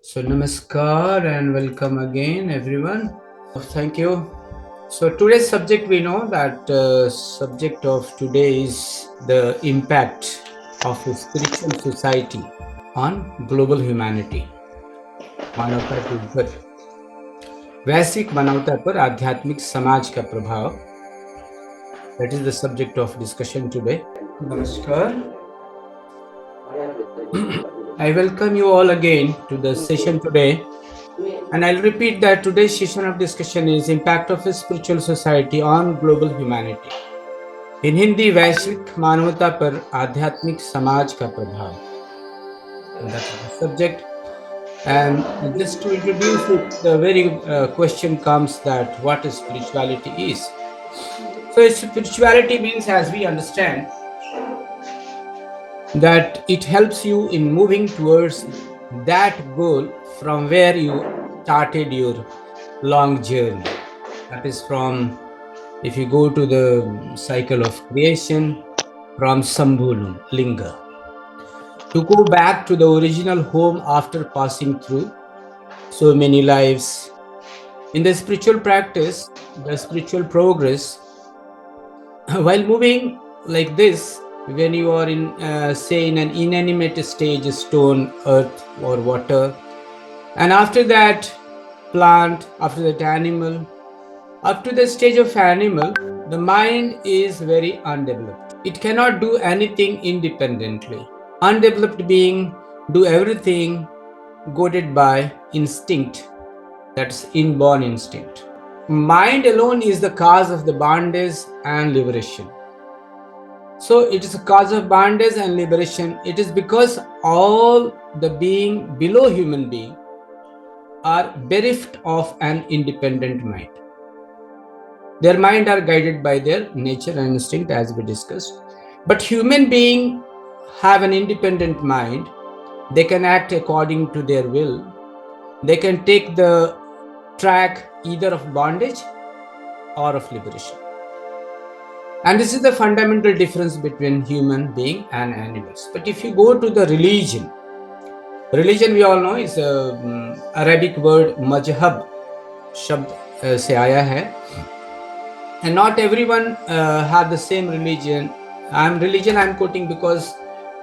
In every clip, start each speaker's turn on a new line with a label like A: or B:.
A: So, namaskar and welcome again, everyone. Thank you. So, today's subject, we know that subject of today is the impact of a spiritual society on global humanity. मानवता के ऊपर वैश्विक मानवता पर आध्यात्मिक समाज का प्रभाव. That is the subject of discussion today. Namaskar. I welcome you all again to the session today. And I'll repeat that today's session of discussion is impact of a spiritual society on global humanity. In Hindi, वैश्विक मानवता पर आध्यात्मिक समाज का प्रभाव. And that is the subject. And just to introduce it, the very question comes that what is spirituality is. So spirituality means, as we understand, that it helps you in moving towards that goal from where you started your long journey. That is from, if you go to the cycle of creation, from Sambhulum, Linga, to go back to the original home after passing through so many lives. In the spiritual practice, the spiritual progress, while moving like this, when you are in, say, in an inanimate stage, stone, earth, or water, and after that, plant, after that, animal, up to the stage of animal, the mind is very undeveloped. It cannot do anything independently. Undeveloped being do everything goaded by instinct, that's inborn instinct. Mind alone is the cause of the bondage and liberation. So it is a cause of bondage and liberation. It is because all the being below human being are bereft of an independent mind. Their mind are guided by their nature and instinct, as we discussed. But human beings have an independent mind. They can act according to their will. They can take the track either of bondage or of liberation. And this is the fundamental difference between human being and animals. But if you go to the religion we all know is a Arabic word mazhab शब्द से आया है. And not everyone have the same religion. I'm quoting because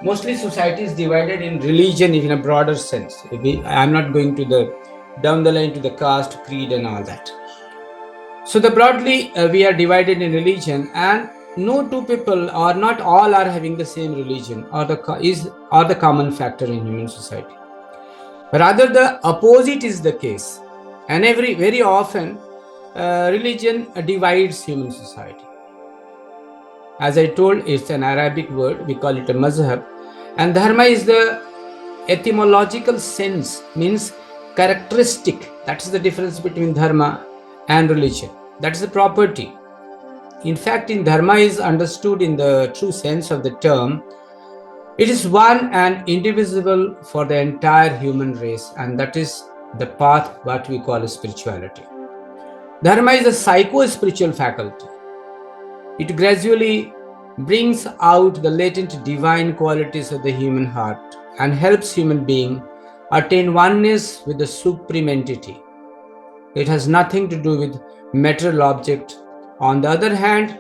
A: mostly society is divided in religion in a broader sense. I'm not going to the down the line to the caste, creed, and all that. So the broadly we are divided in religion, and no two people or not all are having the same religion or the common factor in human society. Rather, the opposite is the case, and very often religion divides human society. As I told, it's an Arabic word, we call it a mazhab, and dharma is the etymological sense, means characteristic. That's the difference between dharma and religion. That's the property. In fact, in dharma is understood in the true sense of the term. It is one and indivisible for the entire human race, and that is the path what we call spirituality. Dharma is a psycho-spiritual faculty. It gradually brings out the latent divine qualities of the human heart and helps human being attain oneness with the supreme entity. It has nothing to do with material object. On the other hand,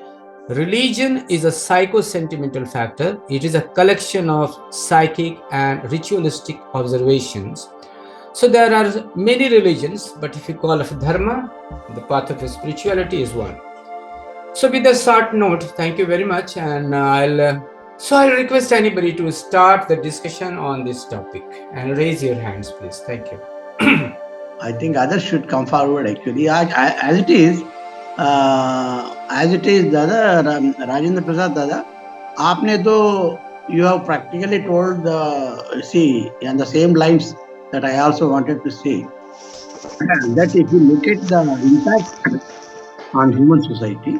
A: religion is a psycho-sentimental factor. It is a collection of psychic and ritualistic observations. So there are many religions, but if you call it dharma, the path of spirituality is one. So with a short note, thank you very much, and I'll request anybody to start the discussion on this topic and raise your hands, please. Thank you.
B: I think others should come forward actually. As it is, Dada, Rajendra Prasad Dada, आपने तो you have practically told on the same lines that I also wanted to say. That if you look at the impact on human society,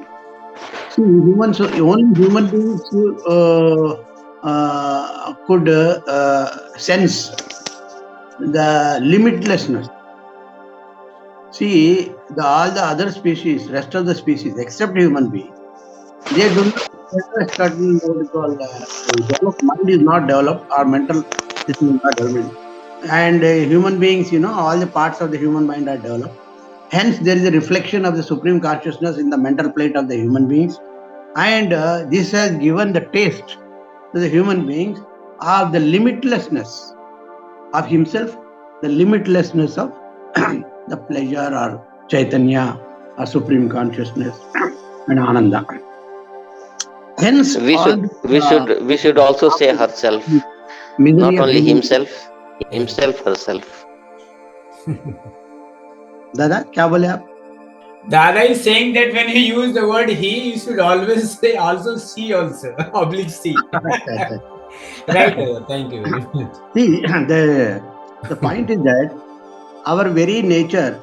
B: only human beings could sense the limitlessness. See, all the other species, rest of the species, except human beings, they do not have a certain what we call developed mind is not developed, or mental system is not developed. And human beings, all the parts of the human mind are developed. Hence, there is a reflection of the supreme consciousness in the mental plate of the human beings, and this has given the taste to the human beings of the limitlessness of himself, the limitlessness of the pleasure or Chaitanya or supreme consciousness and Ananda. Hence,
C: We
B: all
C: should
B: this
C: we should we should also say herself,
B: misery
C: not
B: of
C: only
B: human.
C: himself,
A: Yes.
C: himself herself.
B: दादा क्या बोले आप?
A: Dada is saying that when you use the word he, you should always say also she also, oblique she.
B: अच्छा अच्छा.
A: Right, Dada. Thank you very much.
B: See, the point is that our very nature,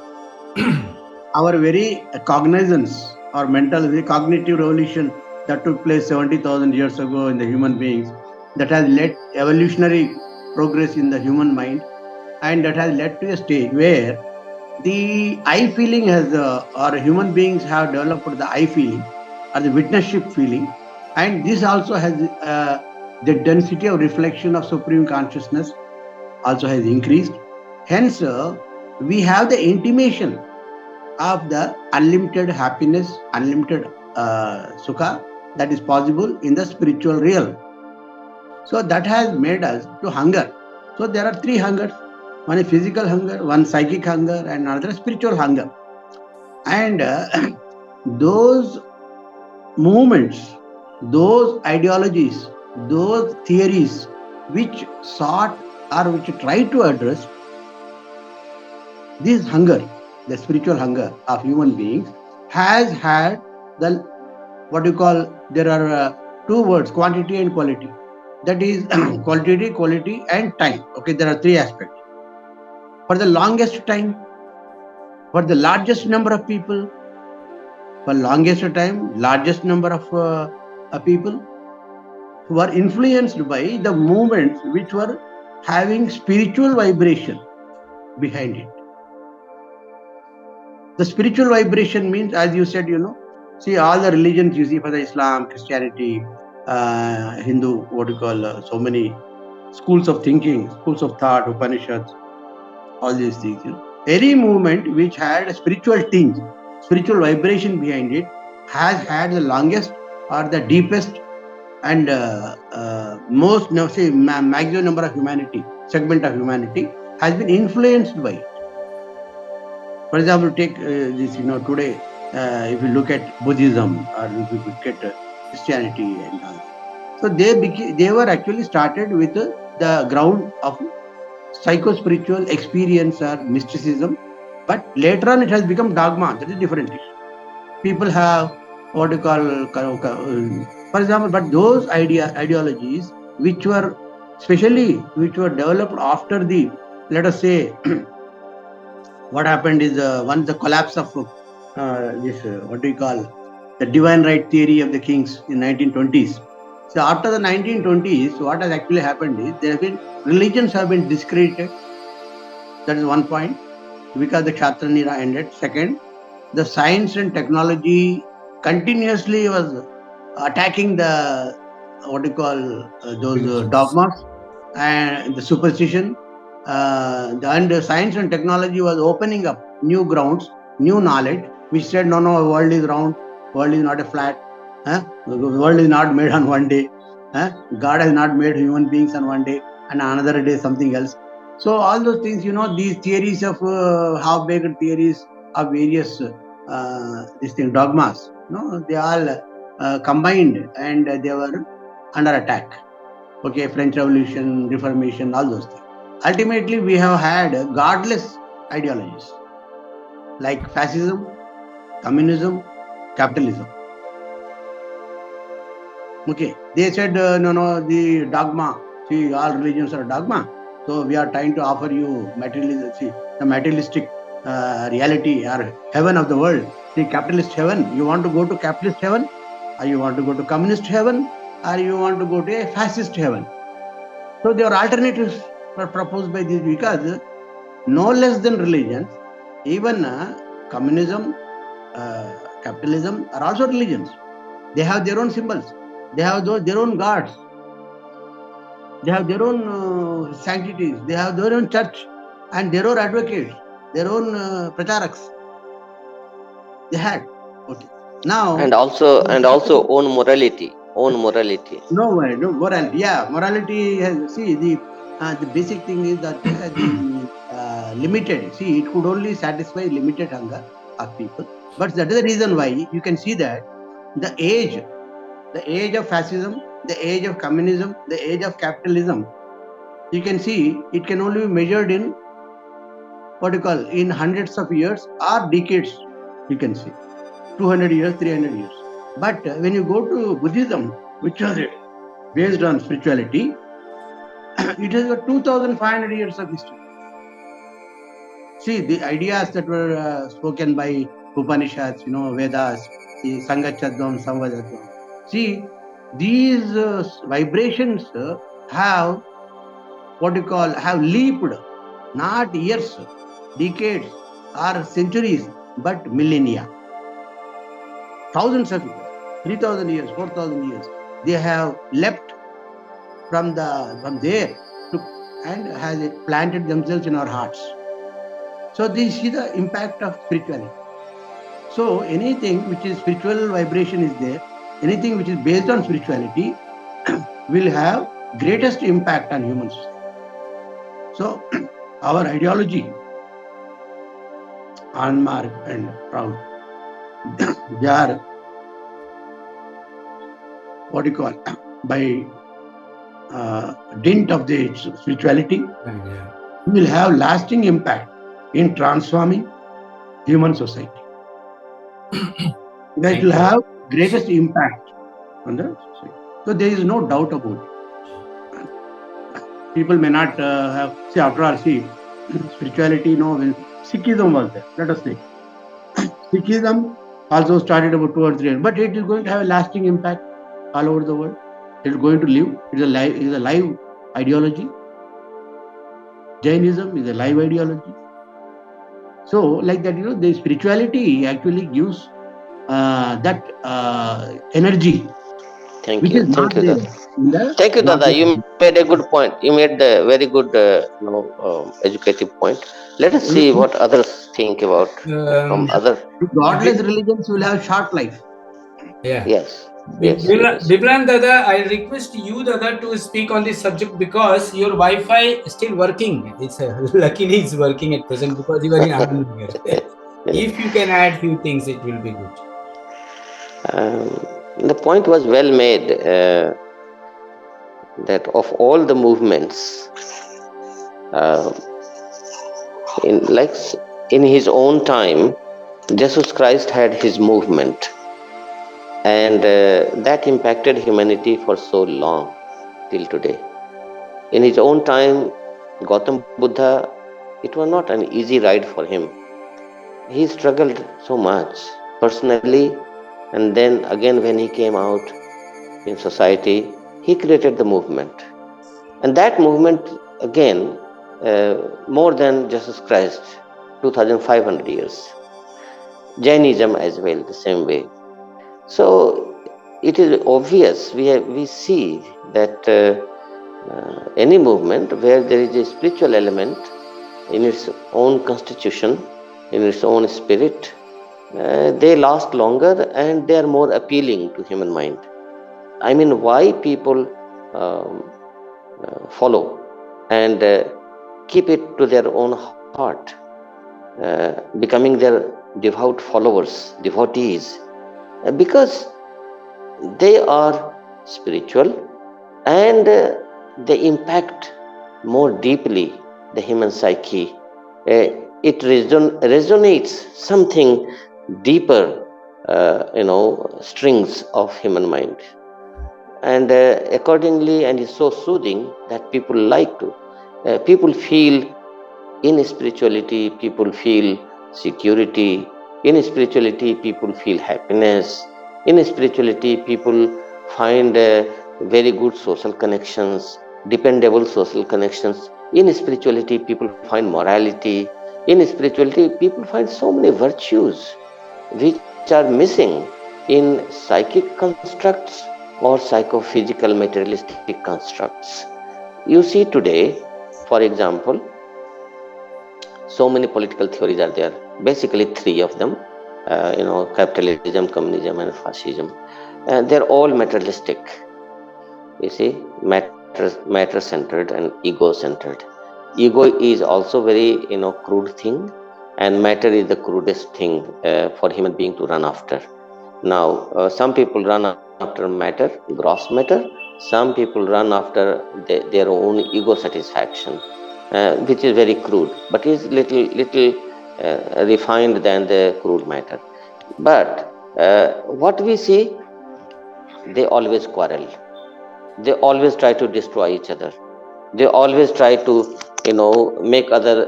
B: our very cognizance or mental, the cognitive revolution that took place 70,000 years ago in the human beings, that has led evolutionary progress in the human mind, and that has led to a stage where the I feeling has, or human beings have developed the I feeling or the witnessship feeling, and this also has the density of reflection of supreme consciousness also has increased. Hence, we have the intimation of the unlimited happiness, unlimited sukha that is possible in the spiritual realm. So that has made us to hunger. So there are three hungers. One is physical hunger, one psychic hunger, and another spiritual hunger. And those movements, those ideologies, those theories which sought or which try to address this hunger, the spiritual hunger of human beings, has had the what you call, there are two words, quantity and quality. That is quantity, quality, and time. Okay, there are three aspects. For the longest time, for the largest number of people, for longest time, largest number of people who are influenced by the movements which were having spiritual vibration behind it. The spiritual vibration means, as you said, see all the religions you see, for the Islam, Christianity, Hindu, what you call, so many schools of thinking, schools of thought, Upanishads, all these things. Any movement which had a spiritual tinge, spiritual vibration behind it, has had the longest or the deepest and most, say, maximum number of humanity, segment of humanity has been influenced by it. For example, take this, today, if you look at Buddhism or if you look at Christianity and all. So they were actually started with the ground of psycho-spiritual experience or mysticism, but later on it has become dogma. That is different issue. People have what you call, for example, but those ideologies which were which were developed after the, let us say, what happened is, once the collapse of this, what do you call, the divine right theory of the kings in 1920s. So after the 1920s, what has actually happened is there have been religions have been discredited. That is one point, because the Kshatriya era ended. Second, the science and technology continuously was attacking the what you call, those
A: Religions.
B: dogmas and the superstition. And science and technology was opening up new grounds, new knowledge, which said no, no, world is round, world is not a flat, the world is not made on one day, God has not made human beings on one day, and another day something else. So all those things, these theories of half-baked theories of various these things, dogmas, they all combined, and they were under attack. Okay, French Revolution, Reformation, all those things. Ultimately, we have had godless ideologies like fascism, communism, capitalism. Okay, they said, no, no, the dogma. See, all religions are dogma. So we are trying to offer you materialism. See, the materialistic reality or heaven of the world. See, capitalist heaven. You want to go to capitalist heaven, or you want to go to communist heaven, or you want to go to a fascist heaven. So there are alternatives were proposed by these, because no less than religions, even communism, capitalism are also religions. They have their own symbols. They have their own gods. They have their own sanctities. They have their own church and their own advocates, their own pracharaks. They had. Okay. Now,
C: and also own morality.
B: no morality. Yeah, morality has. See, the basic thing is that the limited. See, it could only satisfy limited hunger of people. But that is the reason why you can see that the age of fascism, the age of communism, the age of capitalism, you can see it can only be measured in what you call in hundreds of years or decades. You can see 200 years, 300 years. But when you go to Buddhism, which was based on spirituality, it has got 2,500 years of history. See, the ideas that were spoken by Upanishads, Vedas, the Sangachadvam, Samvadadvam. See, these vibrations have what you call have leaped, not years, decades, or centuries, but millennia. Thousands of years, 3,000 years, 4,000 years. They have leapt from there to, and has it planted themselves in our hearts. So this is the impact of spirituality. So anything which is spiritual vibration is there, anything which is based on spirituality will have greatest impact on humans. So our ideology, Anmark and Proud, they are what you call by dint of the spirituality will have lasting impact in transforming human society. That will have greatest impact on the society. So there is no doubt about it. People may not have, see, after all, see, spirituality, Sikhism was there, let us say. Sikhism also started about 2 or 3 years, but it is going to have a lasting impact all over the world. It is going to live. It is a live ideology. Jainism is a live ideology. So, like that, the spirituality actually gives that energy.
C: Thank
B: Which
C: you.
B: is not
C: Thank you,
B: there
C: Dada.
B: in the
C: Thank you, Dada.
B: Northern.
C: You made a good point. You made the very good, educative point. Let us see what others think about from
A: Um,
C: other.
B: Godless religions will have short life.
A: yeah.
C: Yes, yes, yes.
A: Diblan Dada, I request you, Dada, to speak on this subject because your Wi-Fi is still working. It's luckily it's working at present because you are in Anandnagar. If you can add few things, it will be good.
C: The point was well made that of all the movements, uh, in like in his own time, Jesus Christ had his movement, and that impacted humanity for so long till today. In his own time, Gautam Buddha, it was not an easy ride for him. He struggled so much personally, and then again when he came out in society, he created the movement. And that movement, again, more than Jesus Christ, 2500 years. Jainism as well, the same way. So it is obvious, we see that any movement where there is a spiritual element in its own constitution, in its own spirit, they last longer and they are more appealing to human mind. I mean, why people follow and keep it to their own heart, becoming their devout followers, devotees, because they are spiritual and they impact more deeply the human psyche. It resonates something deeper, strings of human mind, and accordingly, and is so soothing that people like to. People feel in spirituality, people feel security. In spirituality, people feel happiness. In spirituality, people find very good social connections, dependable social connections. In spirituality, people find morality. In spirituality, people find so many virtues which are missing in psychic constructs or psychophysical materialistic constructs. You see today, for example, so many political theories are there. Basically, three of them. Capitalism, communism, and fascism. And they're all materialistic. You see, matter centered and ego centered. Ego is also very crude thing, and matter is the crudest thing for human being to run after. Now, some people run after matter, gross matter. Some people run after their own ego satisfaction, which is very crude, but is little refined than the crude matter. But what we see, they always quarrel. They always try to destroy each other. They always try to make other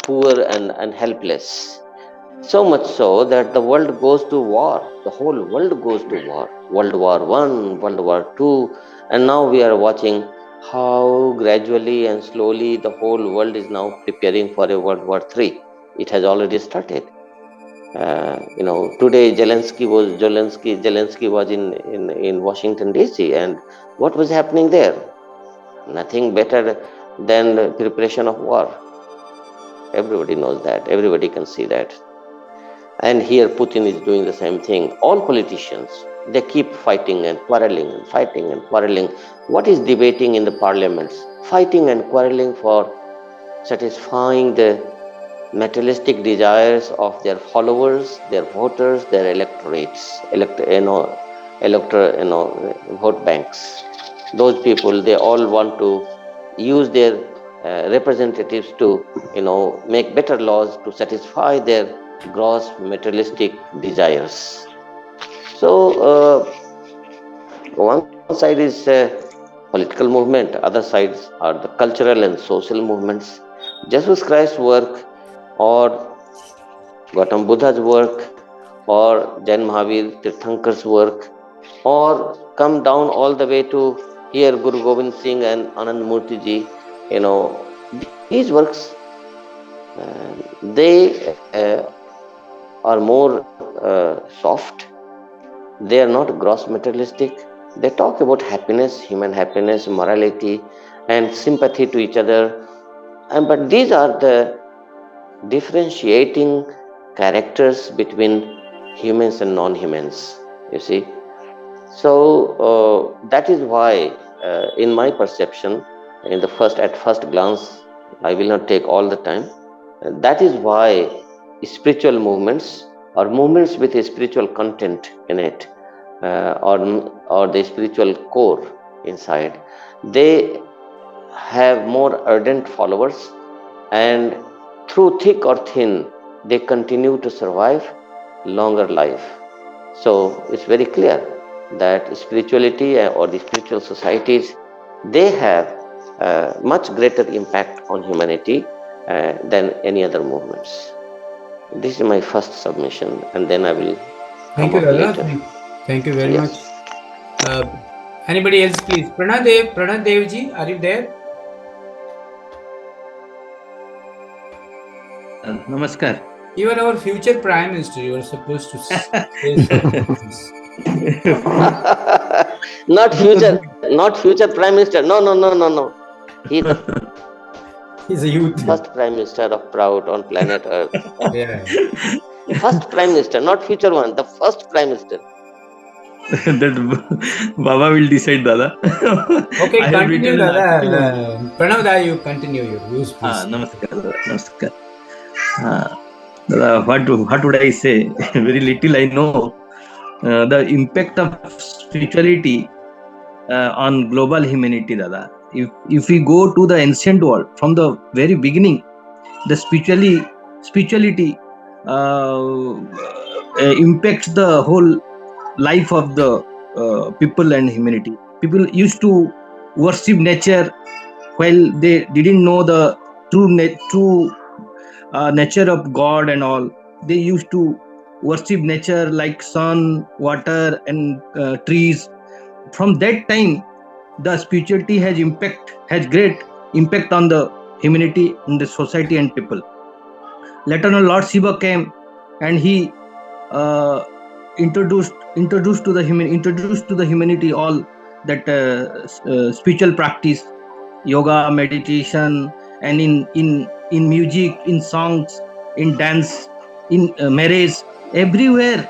C: poor and helpless. So much so that the world goes to war. The whole world goes to war. World War I, World War II, and now we are watching how gradually and slowly the whole world is now preparing for a World War III. It has already started. Today Zelensky was in Washington D.C., and what was happening there? Nothing better than the preparation of war. Everybody knows that. Everybody can see that. And here Putin is doing the same thing. All politicians, they keep fighting and quarreling and fighting and quarreling. What is debating in the parliaments? Fighting and quarreling for satisfying the materialistic desires of their followers, their voters, their electorates, vote banks. Those people, they all want to use their representatives to, make better laws to satisfy their gross materialistic desires. So, one side is political movement, other sides are the cultural and social movements. Jesus Christ's work, or Gautam Buddha's work, or Jain Mahavir Tirthankar's work, or come down all the way to here Guru Gobind Singh and Anand Murti ji. These works, they are more soft. They are not gross materialistic. They talk about happiness, human happiness, morality, and sympathy to each other. But these are the differentiating characters between humans and non-humans. You see, so that is why, in my perception, at first glance, I will not take all the time. That is why spiritual movements, or movements with a spiritual content in it, or the spiritual core inside, they have more ardent followers, and through thick or thin, they continue to survive longer life. So it's very clear that spirituality or the spiritual societies, they have much greater impact on humanity than any other movements. This is my first submission, and then I will
A: Thank
C: come
A: you,
C: up
A: Dada.
C: later.
A: Thank you very much.
C: Yes.
A: Uh, Anybody else, please? Pranad Devji, are you there?
D: Namaskar.
A: You are our future Prime Minister. You are supposed to say something.
C: Not future Prime Minister. No. He is the
A: He's a youth.
C: first Prime Minister of Prout on planet Earth.
A: Yeah.
C: First Prime Minister, not future one. The first Prime Minister.
D: That Baba will decide, Dada.
A: Okay,
D: I have
A: continue,
D: written an
A: Dada.
D: article on this.
A: Pranav, Dada, you continue your views, please.
D: Namaskar, Dada. Namaskar. Dada, what would I say? Very little I know. The impact of spirituality on global humanity, Dada. If we go to the ancient world from the very beginning, the spirituality impacts the whole life of the people and humanity. People used to worship nature while they didn't know the true nature of God and all. They used to worship nature like sun, water, and trees. From that time, the spirituality has great impact on the humanity, in the society and people. Later on, Lord Shiva came, and he uh, introduced to the humanity all that spiritual practice, yoga, meditation, and in music, in songs, in dance, in marriage, everywhere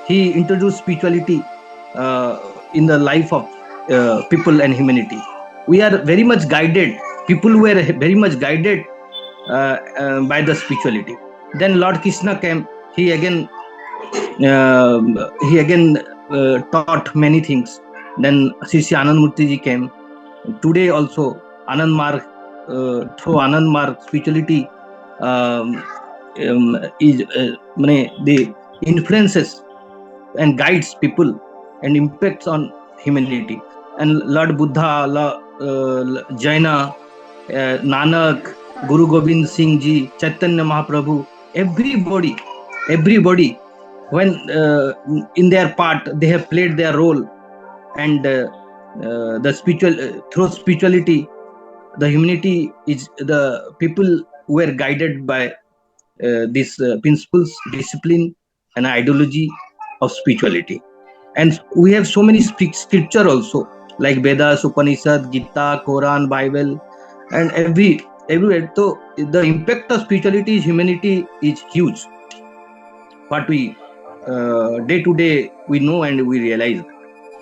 D: he introduced spirituality in the life of people and humanity. We are very much guided. People were very much guided by the spirituality. Then Lord Krishna came. He again he again taught many things. Then Sri Anand Murti ji came. Today also Anand Marg, through Anand Marg spirituality is the influences and guides people and impacts on humanity. And Lord Buddha, Jaina, Nanak, Guru Gobind Singh Ji, Chaitanya Mahaprabhu, everybody, when in their part they have played their role, and the spiritual through spirituality, the humanity is the people were guided by these principles, discipline, and ideology of spirituality. And we have so many scripture also, like Vedas, Upanishad, Gita, Quran, Bible, and everywhere. So the impact of spirituality is humanity is huge. What we day to day we know and we realize.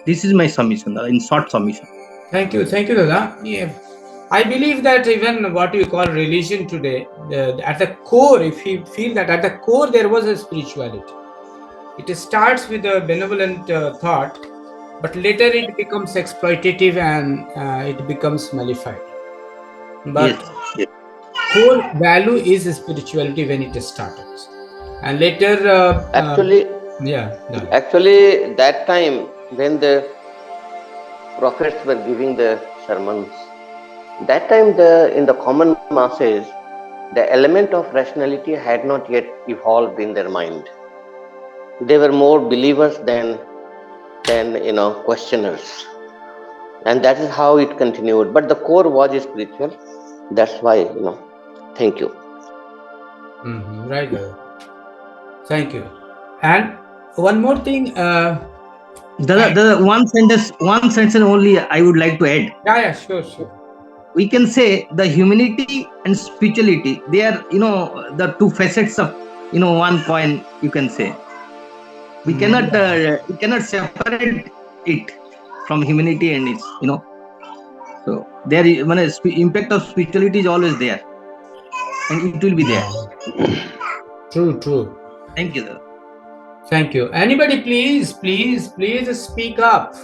D: This is my submission, in short submission.
A: Thank you, Dada. Yeah. I believe that even what we call religion today, at the core, if you feel that at the core there was a spirituality, it starts with a benevolent thought, but later it becomes exploitative and it becomes nullified.
D: Yes,
A: But core value is spirituality when it started, and later,
C: Actually,
A: yeah, done.
C: actually, that time when the prophets were giving the sermons, that time in the common masses, the element of rationality had not yet evolved in their mind. They were more believers than questioners, and that is how it continued. But the core was spiritual. That's why. Thank you.
A: Right, Dada. Thank you. And one more thing.
D: the one sentence only I would like to add.
A: Yeah, sure, sure.
D: We can say the humanity and spirituality, they are the two facets of one coin, you can say. We cannot separate it from humanity and its so there is impact of spirituality is always there, and it will be there.
A: True.
D: Thank you, sir.
A: Thank you. Anybody, please speak up.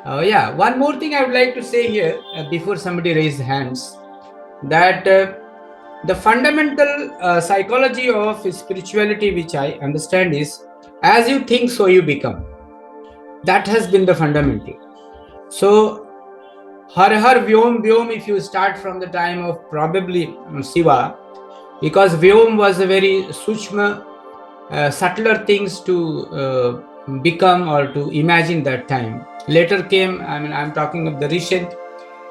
A: Yeah, one more thing I would like to say here before somebody raises hands, that the fundamental psychology of spirituality, which I understand, is as you think, so you become. That has been the fundamental. So, Har Vyom, if you start from the time of probably Shiva, because Vyom was a very Sushma, subtler things to become or to imagine that time. Later came, I'm talking of the recent,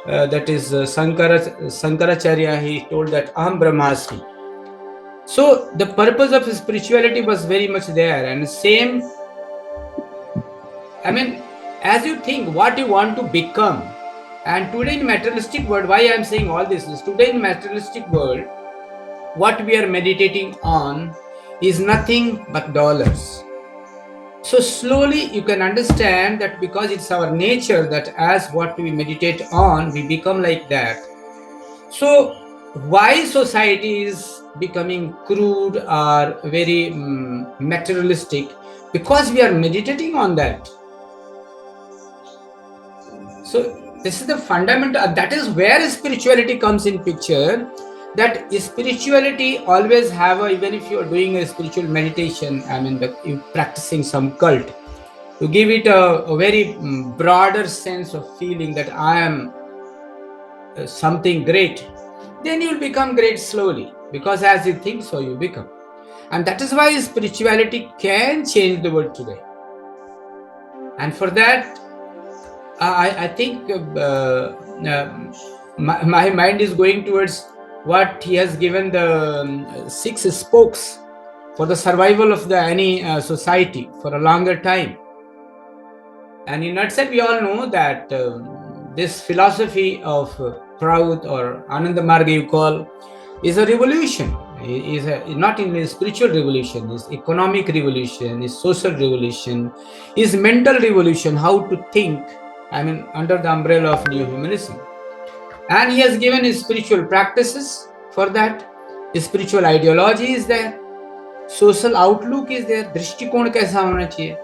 A: that is Sankaracharya, he told that Aham Brahmasmi. So the purpose of spirituality was very much there, and same, as you think what you want to become. And today in materialistic world, why I'm saying all this is, today in materialistic world, what we are meditating on is nothing but dollars. So slowly you can understand that because it's our nature that as what we meditate on, we become like that. So why society is becoming crude or very materialistic? Because we are meditating on that. So this is the fundamental, that is where spirituality comes in picture. That spirituality always have even if you are doing a spiritual meditation, you're practicing some cult, to give it a very broader sense of feeling that I am something great, then you'll become great slowly, because as you think, so you become. And that is why spirituality can change the world today. And for that, I think my mind is going towards what he has given the 6 spokes for the survival of the any society for a longer time. And in nutshell, we all know that this philosophy of Prout or Ananda Marga you call is a revolution. Is not in a spiritual revolution, is economic revolution, is social revolution, is mental revolution. How to think? I mean, under the umbrella of new humanism, and he has given his spiritual practices for that. His spiritual ideology is there. Social outlook is there. दृष्टिकोण कैसा होना चाहिए?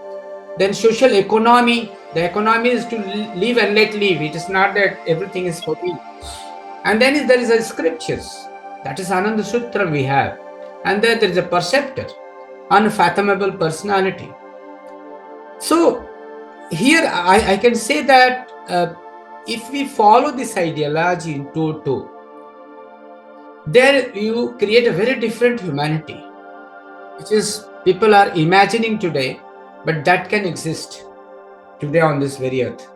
A: Then social economy. The economy is to live and let live. It is not that everything is for me. And then there is a scriptures. That is Ananda Sutra we have. And then there is a perceptor, unfathomable personality. So here I can say that if we follow this ideology in toto, there you create a very different humanity, which is people are imagining today, but that can exist today on this very earth.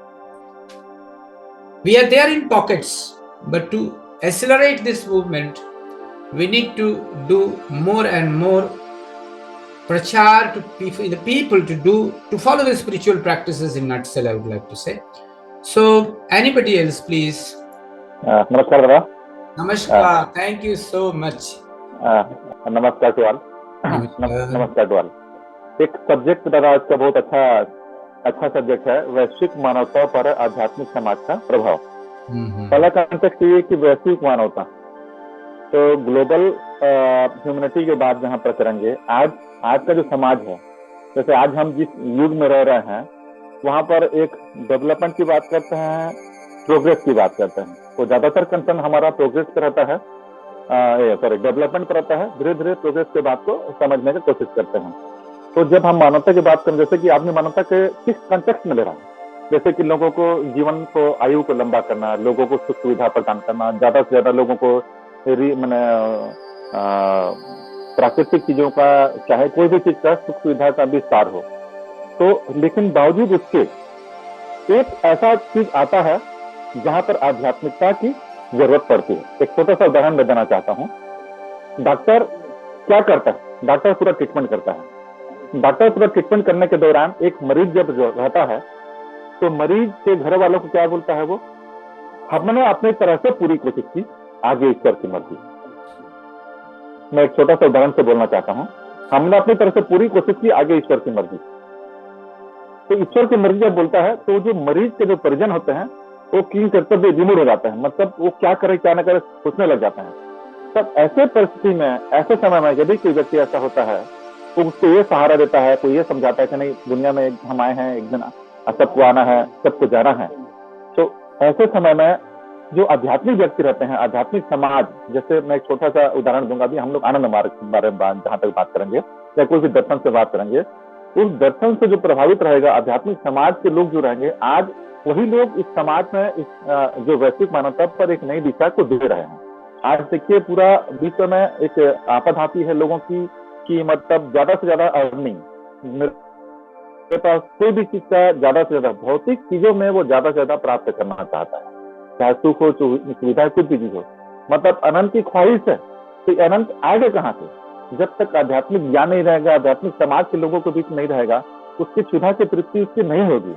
A: We are there in pockets, but to accelerate this movement, we need to do more and more prachar to the people to follow the spiritual practices in nutshell, I would like to say. So, anybody else, please?
E: Namaskar, Dada.
A: Namaskar. Thank you so much.
E: Namaskar to all. Namaskar to all. एक subject दादा आज का बहुत अच्छा subject है, वैश्विक मानवता पर आध्यात्मिक समाज का प्रभाव। पहला कॉन्टेक्स्ट ये कि वैश्विक मानवता तो ग्लोबल ह्यूमैनिटी के बाद जहाँ पर करेंगे, आज का जो समाज है, जैसे आज हम जिस युग में रह रहे हैं वहाँ पर एक डेवलपमेंट की बात करते हैं, प्रोग्रेस की बात करते हैं। तो ज्यादातर कंसर्न हमारा प्रोग्रेस पर रहता है, डेवलपमेंट पर रहता है। धीरे धीरे प्रोग्रेस के बात को समझने की कोशिश करते हैं। तो जब हम मानवता की बात करें, जैसे कि आपने मानवता के किस कंटेक्स्ट में ले रहा है, जैसे कि लोगों को जीवन को आयु को लंबा करना, लोगों को सुख सुविधा प्रदान करना, ज्यादा से ज्यादा लोगों को मैंने प्राकृतिक चीजों का, चाहे कोई भी चीज का सुख सुविधा का विस्तार हो। तो लेकिन बावजूद उसके एक ऐसा चीज आता है जहां पर आध्यात्मिकता की जरूरत पड़ती है। एक छोटा सा उदाहरण मैं देना चाहता हूँ। डॉक्टर क्या करता है? डॉक्टर पूरा ट्रीटमेंट करता है। डॉक्टर पूरा ट्रीटमेंट करने के दौरान एक मरीज जब रहता है तो मरीज के घर वालों को क्या बोलता है? वो हमने अपनी तरह से पूरी कोशिश की, आगे ईश्वर की मर्जी। मैं एक छोटा सा उदाहरण से बोलना चाहता हूँ। हमने अपनी तरफ से पूरी कोशिश की, आगे ईश्वर की मर्जी। तो ईश्वर की मर्जी जब बोलता है तो जो मरीज के जो परिजन होते हैं वो क्लीन कर्तव्य विमूढ़ हो जाते हैं, मतलब वो क्या करे क्या ना करे सोचने लग जाते हैं। तब ऐसे परिस्थिति में, ऐसे समय में यदि कोई व्यक्ति ऐसा होता है तो उसको ये सहारा देता है, कोई ये समझाता है कि नहीं, दुनिया में हम आए हैं, एक दिन सबको आना है, सबको जाना है। तो ऐसे समय में जो आध्यात्मिक व्यक्ति रहते हैं, आध्यात्मिक समाज, जैसे मैं एक छोटा सा उदाहरण दूंगा। अभी हम लोग आनंद मार्ग के बारे में जहां तक बात करेंगे या कोई भी दर्शन से बात करेंगे, उस दर्शन से जो प्रभावित रहेगा आध्यात्मिक समाज के लोग जो रहेंगे, आज वही लोग इस समाज में इस जो वैश्विक मानवता पर एक नई दिशा को दे रहे हैं। आज देखिए पूरा विश्व में एक आपद आती है लोगों की मतलब ज्यादा से ज्यादा अर्निंग, मेरे पास कोई भी चीज का ज्यादा से ज्यादा भौतिक चीजों में वो ज्यादा से ज्यादा प्राप्त करना चाहता है, चाहे सुख हो, सुविधा, कुछ भी चीज हो, मतलब अनंत की ख्वाहिश है। तो अनंत आएगा कहाँ से? जब तक आध्यात्मिक ज्ञान नहीं रहेगा, आध्यात्मिक समाज के लोगों के बीच नहीं रहेगा, उसकी क्षुधा की तृप्ति उसकी नहीं होगी।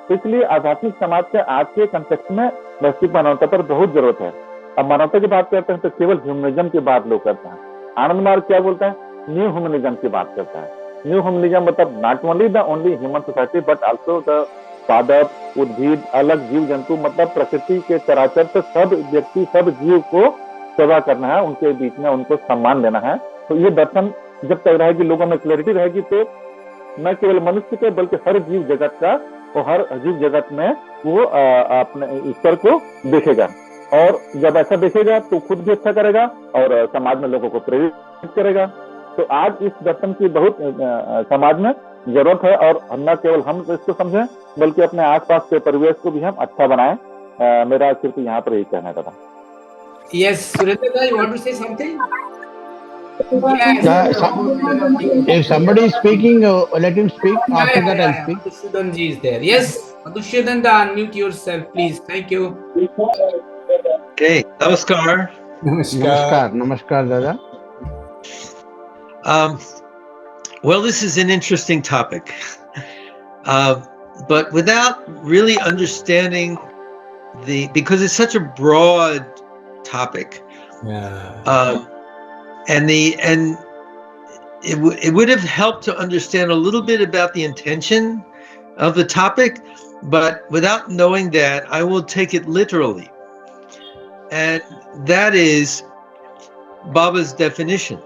E: तो इसलिए आध्यात्मिक समाज के आज के कंटेक्स्ट में वैश्विक मानवता पर बहुत जरूरत है। अब मानवता की बात करते हैं तो केवल ह्यूमनिज्म की बात लोग करते हैं। आनंद मार्ग क्या बोलते हैं? न्यू ह्यूमनिज्म की बात करता है। न्यू ह्यूमनिज्म मतलब not only the only human society but also the पादप, उद्भिद, अलग जीव जंतु, मतलब प्रकृति के चराचर से सब व्यक्ति, सब जीव को सेवा करना है, उनके बीच में उनको सम्मान देना है। तो ये दर्शन जब तक रहेगी, लोगों में क्लैरिटी रहेगी, तो न केवल मनुष्य के बल्कि हर जीव जगत का और हर जीव जगत में वो अपने ईश्वर को देखेगा। और जब ऐसा देखेगा तो खुद भी अच्छा करेगा और समाज में लोगों को प्रेरित करेगा। तो आज इस दर्शन की बहुत समाज में जरूरत है, और न केवल हम इसको समझें बल्कि अपने आसपास के परिवेश को भी हम अच्छा बनाएं। मेरा सिर्फ यहाँ पर यही कहना था।
A: Yes, Surendra, you want to say something?
B: Yes. If somebody is speaking, let him speak. After that, I'll speak.
A: Madhusudhan ji is there. Yes, Madhusudhan, unmute yourself, please. Thank you.
F: Okay, namaskar.
B: Namaskar, Dada.
F: Well, this is an interesting topic. but without really understanding because it's such a broad topic,
A: Yeah.
F: and it would have helped to understand a little bit about the intention of the topic, but without knowing that, I will take it literally. And that is Baba's definition.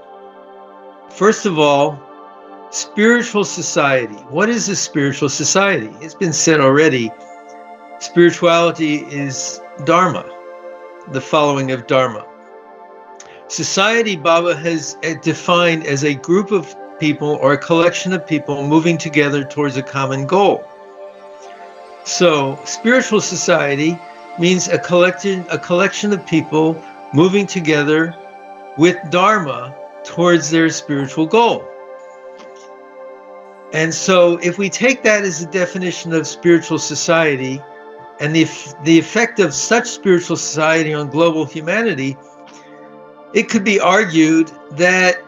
F: First of all, spiritual society. What is a spiritual society? It's been said already. Spirituality is Dharma, the following of Dharma. Society, Baba has defined as a group of people or a collection of people moving together towards a common goal. So, spiritual society means a collection of people moving together with Dharma towards their spiritual goal. And so, if we take that as a definition of spiritual society and the effect of such spiritual society on global humanity, it could be argued that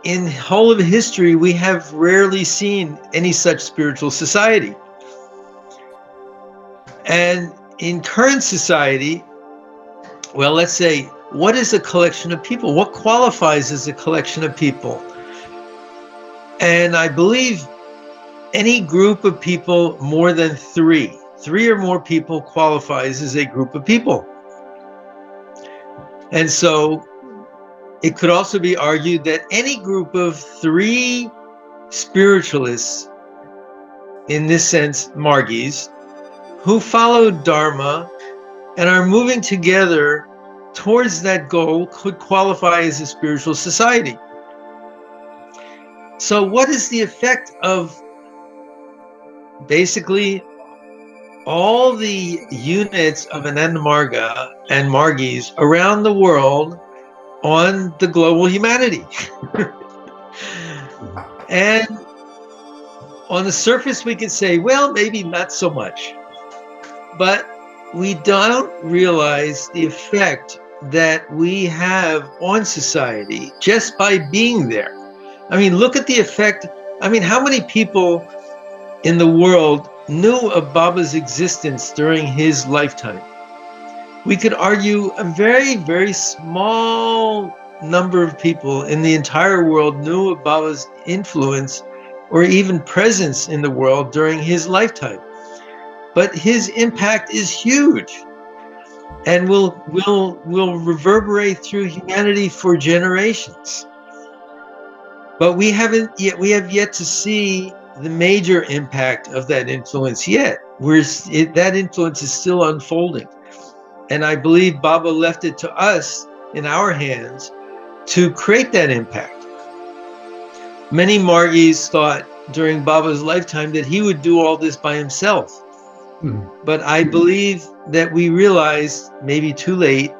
F: in whole of history, we have rarely seen any such spiritual society. And in current society, well, let's say, what is a collection of people? What qualifies as a collection of people? And I believe any group of people more than three or more people qualifies as a group of people. And so it could also be argued that any group of three spiritualists, in this sense, Margis, who follow Dharma and are moving together towards that goal could qualify as a spiritual society. So what is the effect of basically all the units of Ananda Marga and Margis around the world on the global humanity? And on the surface, we could say, well, maybe not so much. But we don't realize the effect that we have on society just by being there. I mean, look at the effect. I mean, how many people in the world knew of Baba's existence during his lifetime? We could argue a very, very small number of people in the entire world knew of Baba's influence or even presence in the world during his lifetime. But his impact is huge and will reverberate through humanity for generations. But we have yet to see the major impact of that influence yet. That influence is still unfolding. And I believe Baba left it to us in our hands to create that impact. Many Margis thought during Baba's lifetime that he would do all this by himself. But I believe that we realized, maybe too late,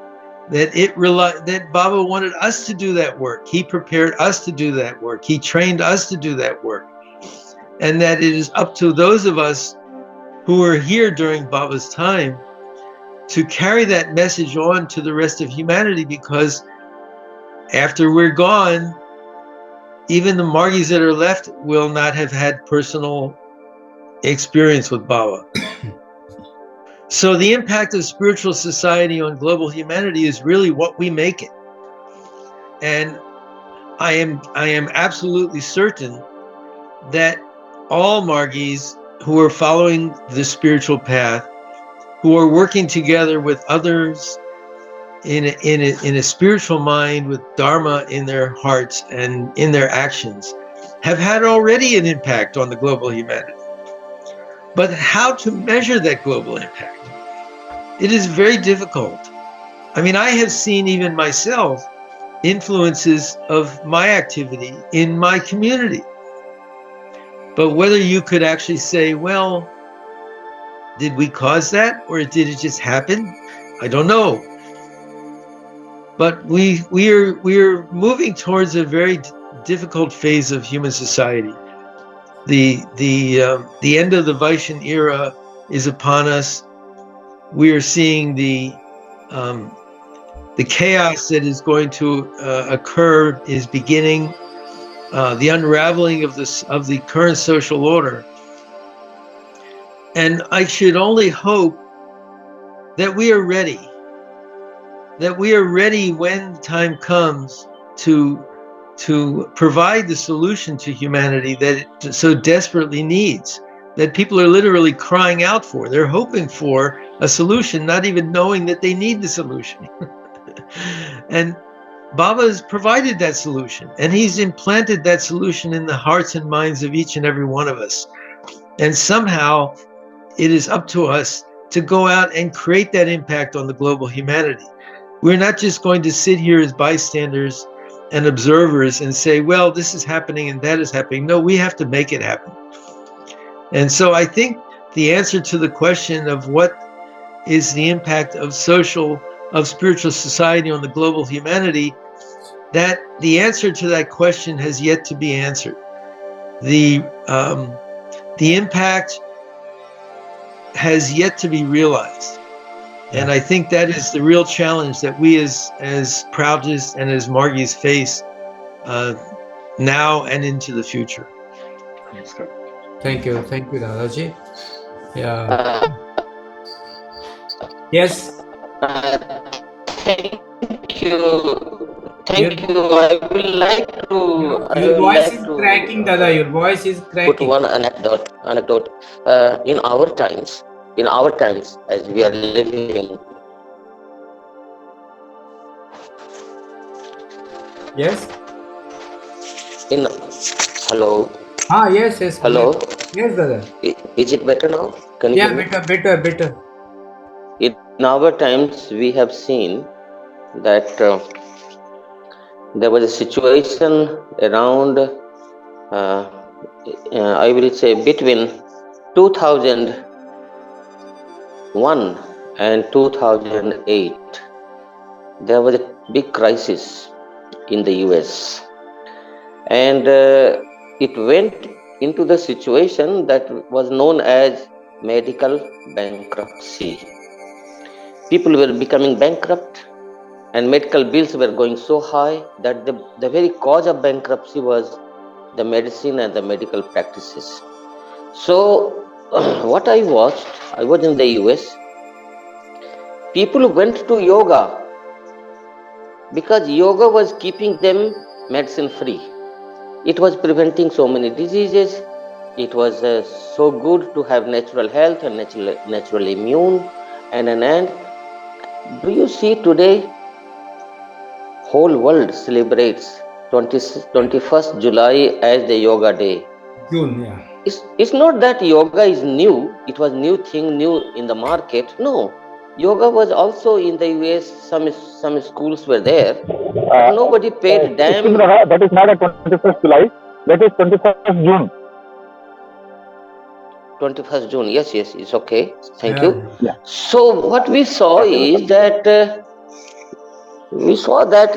F: that Baba wanted us to do that work. He prepared us to do that work. He trained us to do that work. And that it is up to those of us who were here during Baba's time to carry that message on to the rest of humanity, because after we're gone, even the Margis that are left will not have had personal experience with Baba. So the impact of spiritual society on global humanity is really what we make it. And I am absolutely certain that all Margis who are following the spiritual path, who are working together with others in a spiritual mind with Dharma in their hearts and in their actions, have had already an impact on the global humanity. But how to measure that global impact? It is very difficult. I mean, I have seen even myself influences of my activity in my community. But whether you could actually say, well, did we cause that or did it just happen? I don't know. But we are moving towards a very difficult phase of human society. The end of the Vaishyan era is upon us. We are seeing the chaos that is going to occur is beginning. The unraveling of the current social order. And I should only hope that we are ready, when the time comes to provide the solution to humanity that it so desperately needs, that people are literally crying out for. They're hoping for a solution, not even knowing that they need the solution. And Baba has provided that solution, and he's implanted that solution in the hearts and minds of each and every one of us. And somehow it is up to us to go out and create that impact on the global humanity. We're not just going to sit here as bystanders and observers and say, well, this is happening and that is happening. No, we have to make it happen. And so I think the answer to the question of what is the impact of spiritual society on the global humanity, that the answer to that question has yet to be answered. The impact has yet to be realized. And I think that is the real challenge that we as Proutists and as Margis face now and into the future.
A: Thank you, Dadaji. Yeah.
C: Uh,
A: Yes.
C: thank you.
A: Your
C: Thank you. I
A: your
C: would
A: voice
C: like
A: is
C: to
A: cracking, Dada. Your voice is
C: put
A: cracking.
C: one anecdote. In our times, as we are living,
A: Yes.
C: in hello,
A: Ah, yes, yes,
C: hello.
A: yes, Dada.
C: Is it better now? Can you
A: Yeah,
C: hear me?
A: better.
C: In our times, we have seen that there was a situation around, I will say, between 2001 and 2008. There was a big crisis in the US, and it went into the situation that was known as medical bankruptcy. People were becoming bankrupt, and medical bills were going so high that the very cause of bankruptcy was the medicine and the medical practices. So, what I was in the US. People went to yoga because yoga was keeping them medicine free. It was preventing so many diseases. It was so good to have natural health and natural immune. And do you see today, whole world celebrates 21st July as the yoga day.
A: June, yeah.
C: It's not that yoga is new. It was new thing, new in the market. No, yoga was also in the US. Some schools were there, but nobody paid damn.
E: that is not a 21st July. That is 21st June.
C: 21st June. Yes, it's okay. Thank
A: Yeah.
C: you. So what we saw is that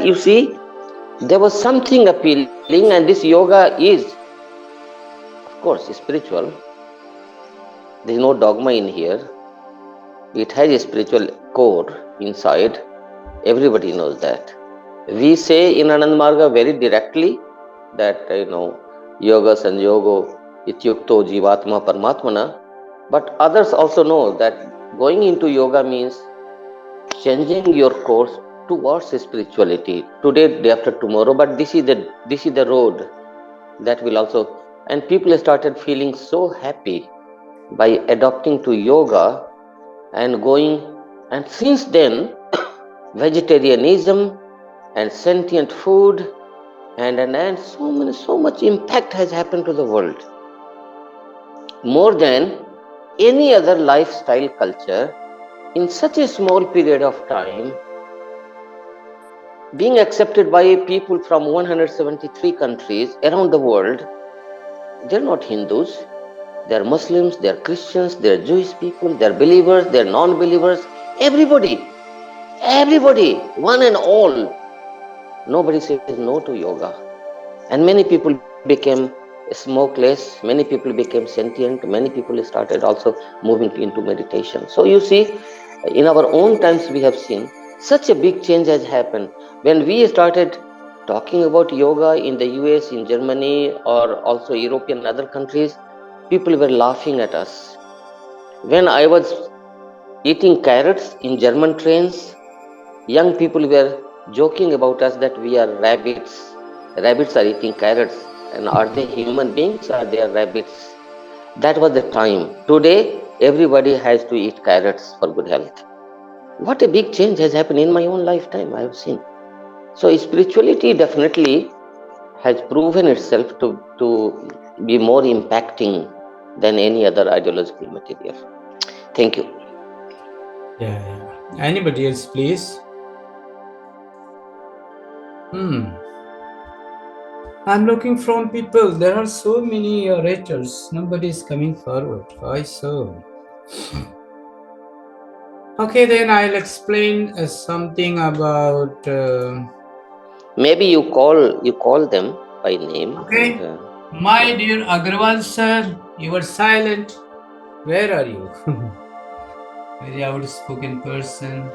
C: you see, there was something appealing, and this yoga is, of course, spiritual. There is no dogma in here. It has a spiritual core inside. Everybody knows that. We say in Anand Marga very directly that yoga sanyogo ityukto jivatma paramatmana. But others also know that going into yoga means changing your course towards spirituality today, day after tomorrow. But this is the road that will also, and people started feeling so happy by adopting to yoga and going, and since then vegetarianism and sentient food and so much impact has happened to the world, more than any other lifestyle culture in such a small period of time, being accepted by people from 173 countries around the world. They're not Hindus, they're Muslims, they're Christians, they're Jewish people, they're believers, they're non-believers, everybody, one and all. Nobody says no to yoga. And many people became smokeless, many people became sentient, many people started also moving into meditation. So you see, in our own times we have seen such a big change has happened. When we started talking about yoga in the US, in Germany, or also European other countries, people were laughing at us. When I was eating carrots in German trains, young people were joking about us that we are rabbits. Rabbits are eating carrots. And are they human beings or they are rabbits? That was the time. Today, everybody has to eat carrots for good health. What a big change has happened in my own lifetime, I have seen. So, spirituality definitely has proven itself to be more impacting than any other ideological material. Thank you.
A: Yeah, yeah. Anybody else, please? Hmm. I'm looking from people. There are so many orators. Nobody is coming forward. Why so? Okay, then I'll explain something about.
C: Maybe you call them by name and
A: Okay, my dear Agrawal sir, you were silent. Where are you? Very outspoken person.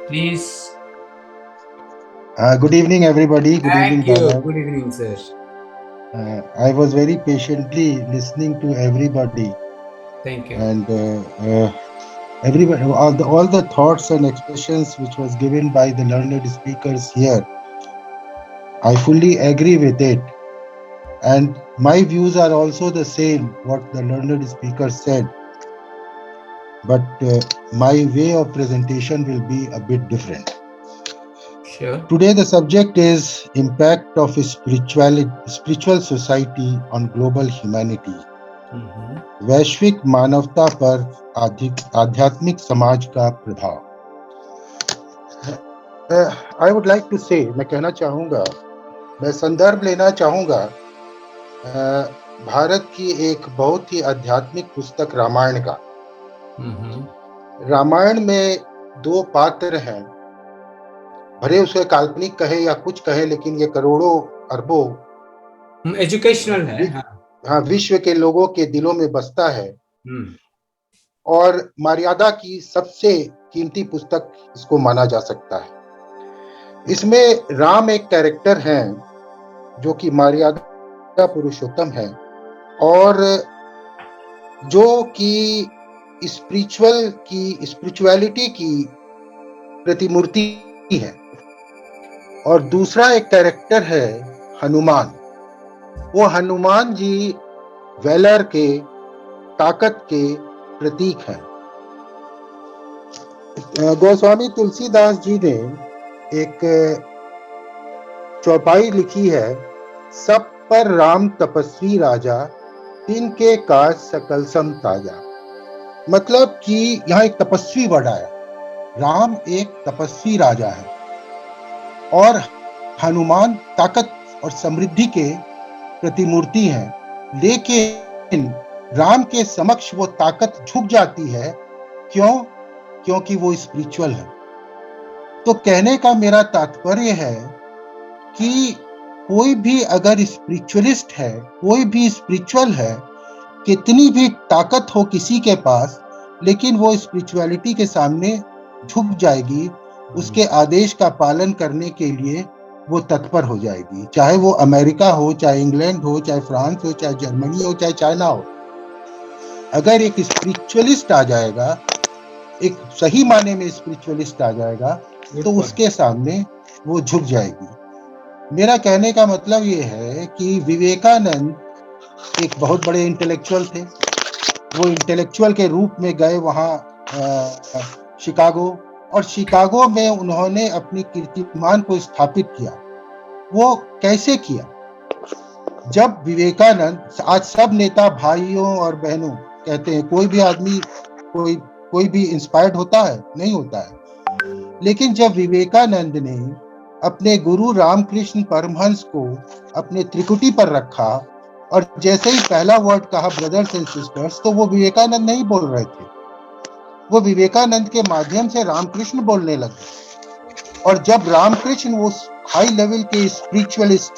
A: Please.
G: Good evening, everybody. Good
A: Thank
G: evening,
A: you.
G: Dada.
A: Good evening, sir.
G: I was very patiently listening to everybody,
A: Thank you.
G: and everybody, all the thoughts and expressions which was given by the learned speakers here. I fully agree with it, and my views are also the same. What the learned speaker said, but my way of presentation will be a bit different.
A: Sure.
G: Today, the subject is impact of spiritual society on global humanity.
A: Mm-hmm.
G: वैश्विक मानवता पर आध्यात्मिक समाज का प्रभाव। I would like to से, मैं कहना चाहूंगा, मैं संदर्भ लेना चाहूंगा भारत की एक बहुत ही आध्यात्मिक पुस्तक रामायण का। रामायण में दो पात्र हैं, भले उसे काल्पनिक कहे या कुछ कहे, लेकिन ये करोड़ों अरबों
A: एजुकेशनल है।
G: हाँ, विश्व के लोगों के दिलों में बसता है और मर्यादा की सबसे कीमती पुस्तक इसको माना जा सकता है। इसमें राम एक कैरेक्टर हैं जो कि मर्यादा पुरुषोत्तम है और जो कि स्पिरिचुअलिटी की प्रतिमूर्ति है। और दूसरा एक कैरेक्टर है हनुमान। वो हनुमान जी वेलर के, ताकत के प्रतीक हैं। गोस्वामी तुलसीदास जी ने एक चौपाई लिखी है, सब पर राम तपस्वी राजा, तिनके काज सकल सम ताजा। मतलब कि यहाँ एक तपस्वी वर्ड आया। राम एक तपस्वी राजा है और हनुमान ताकत और समृद्धि के प्रतिमूर्ति हैं, लेकिन राम के समक्ष वो ताकत झुक जाती है। क्यों? क्योंकि वो स्पिरिचुअल है। तो कहने का मेरा तात्पर्य है कि कोई भी अगर स्पिरिचुअलिस्ट है, कोई भी स्पिरिचुअल है, कितनी भी ताकत हो किसी के पास, लेकिन वो स्पिरिचुअलिटी के सामने झुक जाएगी, उसके आदेश का पालन करने के लिए वो तत्पर हो जाएगी। चाहे वो अमेरिका हो, चाहे इंग्लैंड हो, चाहे फ्रांस हो, चाहे जर्मनी हो, चाहे चाइना हो। अगर एक स्पिरिचुअलिस्ट आ जाएगा, एक सही माने में स्पिरिचुअलिस्ट आ जाएगा, तो उसके सामने वो झुक जाएगी। मेरा कहने का मतलब ये है कि विवेकानंद एक बहुत बड़े इंटेलेक्चुअल थे। वो इंटेलेक्चुअल के रूप में गए वहाँ शिकागो, और शिकागो में उन्होंने अपनी कीर्तिमान को स्थापित किया। वो कैसे किया? जब विवेकानंद, आज सब नेता भाइयों और बहनों कहते हैं, कोई भी आदमी कोई भी इंस्पायर्ड होता है? नहीं होता है। लेकिन जब विवेकानंद ने अपने गुरु रामकृष्ण परमहंस को अपने त्रिकुटी पर रखा और जैसे ही पहला वर्ड कहा ब्रदर्स एंड सिस्टर्स, तो वो विवेकानंद नहीं बोल रहे थे, वो विवेकानंद के माध्यम से रामकृष्ण बोलने लगे। और जब रामकृष्ण वो हाई लेवल के स्पिरिचुअलिस्ट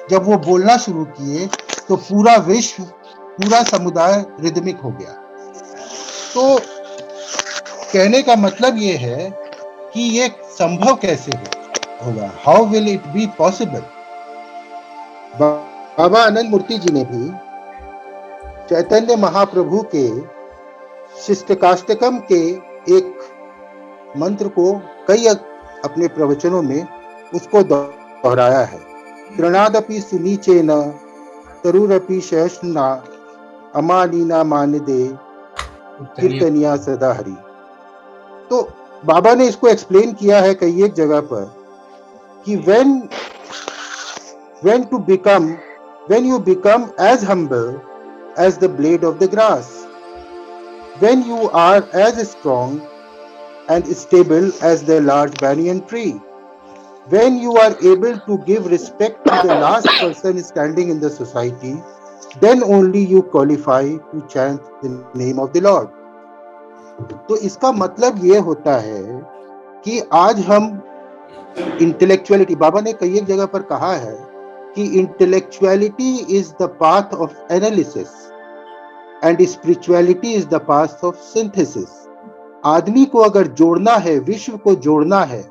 G: जब वो बोलना शुरू किए, तो पूरा विश्व, पूरा समुदाय रिदमिक हो गया। तो कहने का मतलब ये है कि ये संभव कैसे होगा? How will it be possible? बाबा आनंद मूर्ति जी ने भी चैतन्य महाप्रभु के शिष्टकाष्टकम के एक मंत्र को कई अपने प्रवचनों में उसको दोहराया है। तृणादपि सुनीचेन तरुरपि सहिष्णुना अमानीना मानदे कीर्तनिया सदा हरि। तो बाबा ने इसको एक्सप्लेन किया है कई एक जगह पर कि when to become when you become as humble as the blade of the grass, when you are as strong and stable as the large banyan tree, when you are able to give respect to the last person standing in the society, then only you qualify to chant the name of the Lord. तो इसका मतलब ये होता है कि आज हम intellectuality, बाबा ने कई एक जगह पर कहा है कि intellectuality is the path of analysis and spirituality is the path of synthesis. आदमी को अगर जोड़ना है, विश्व को जोड़ना है,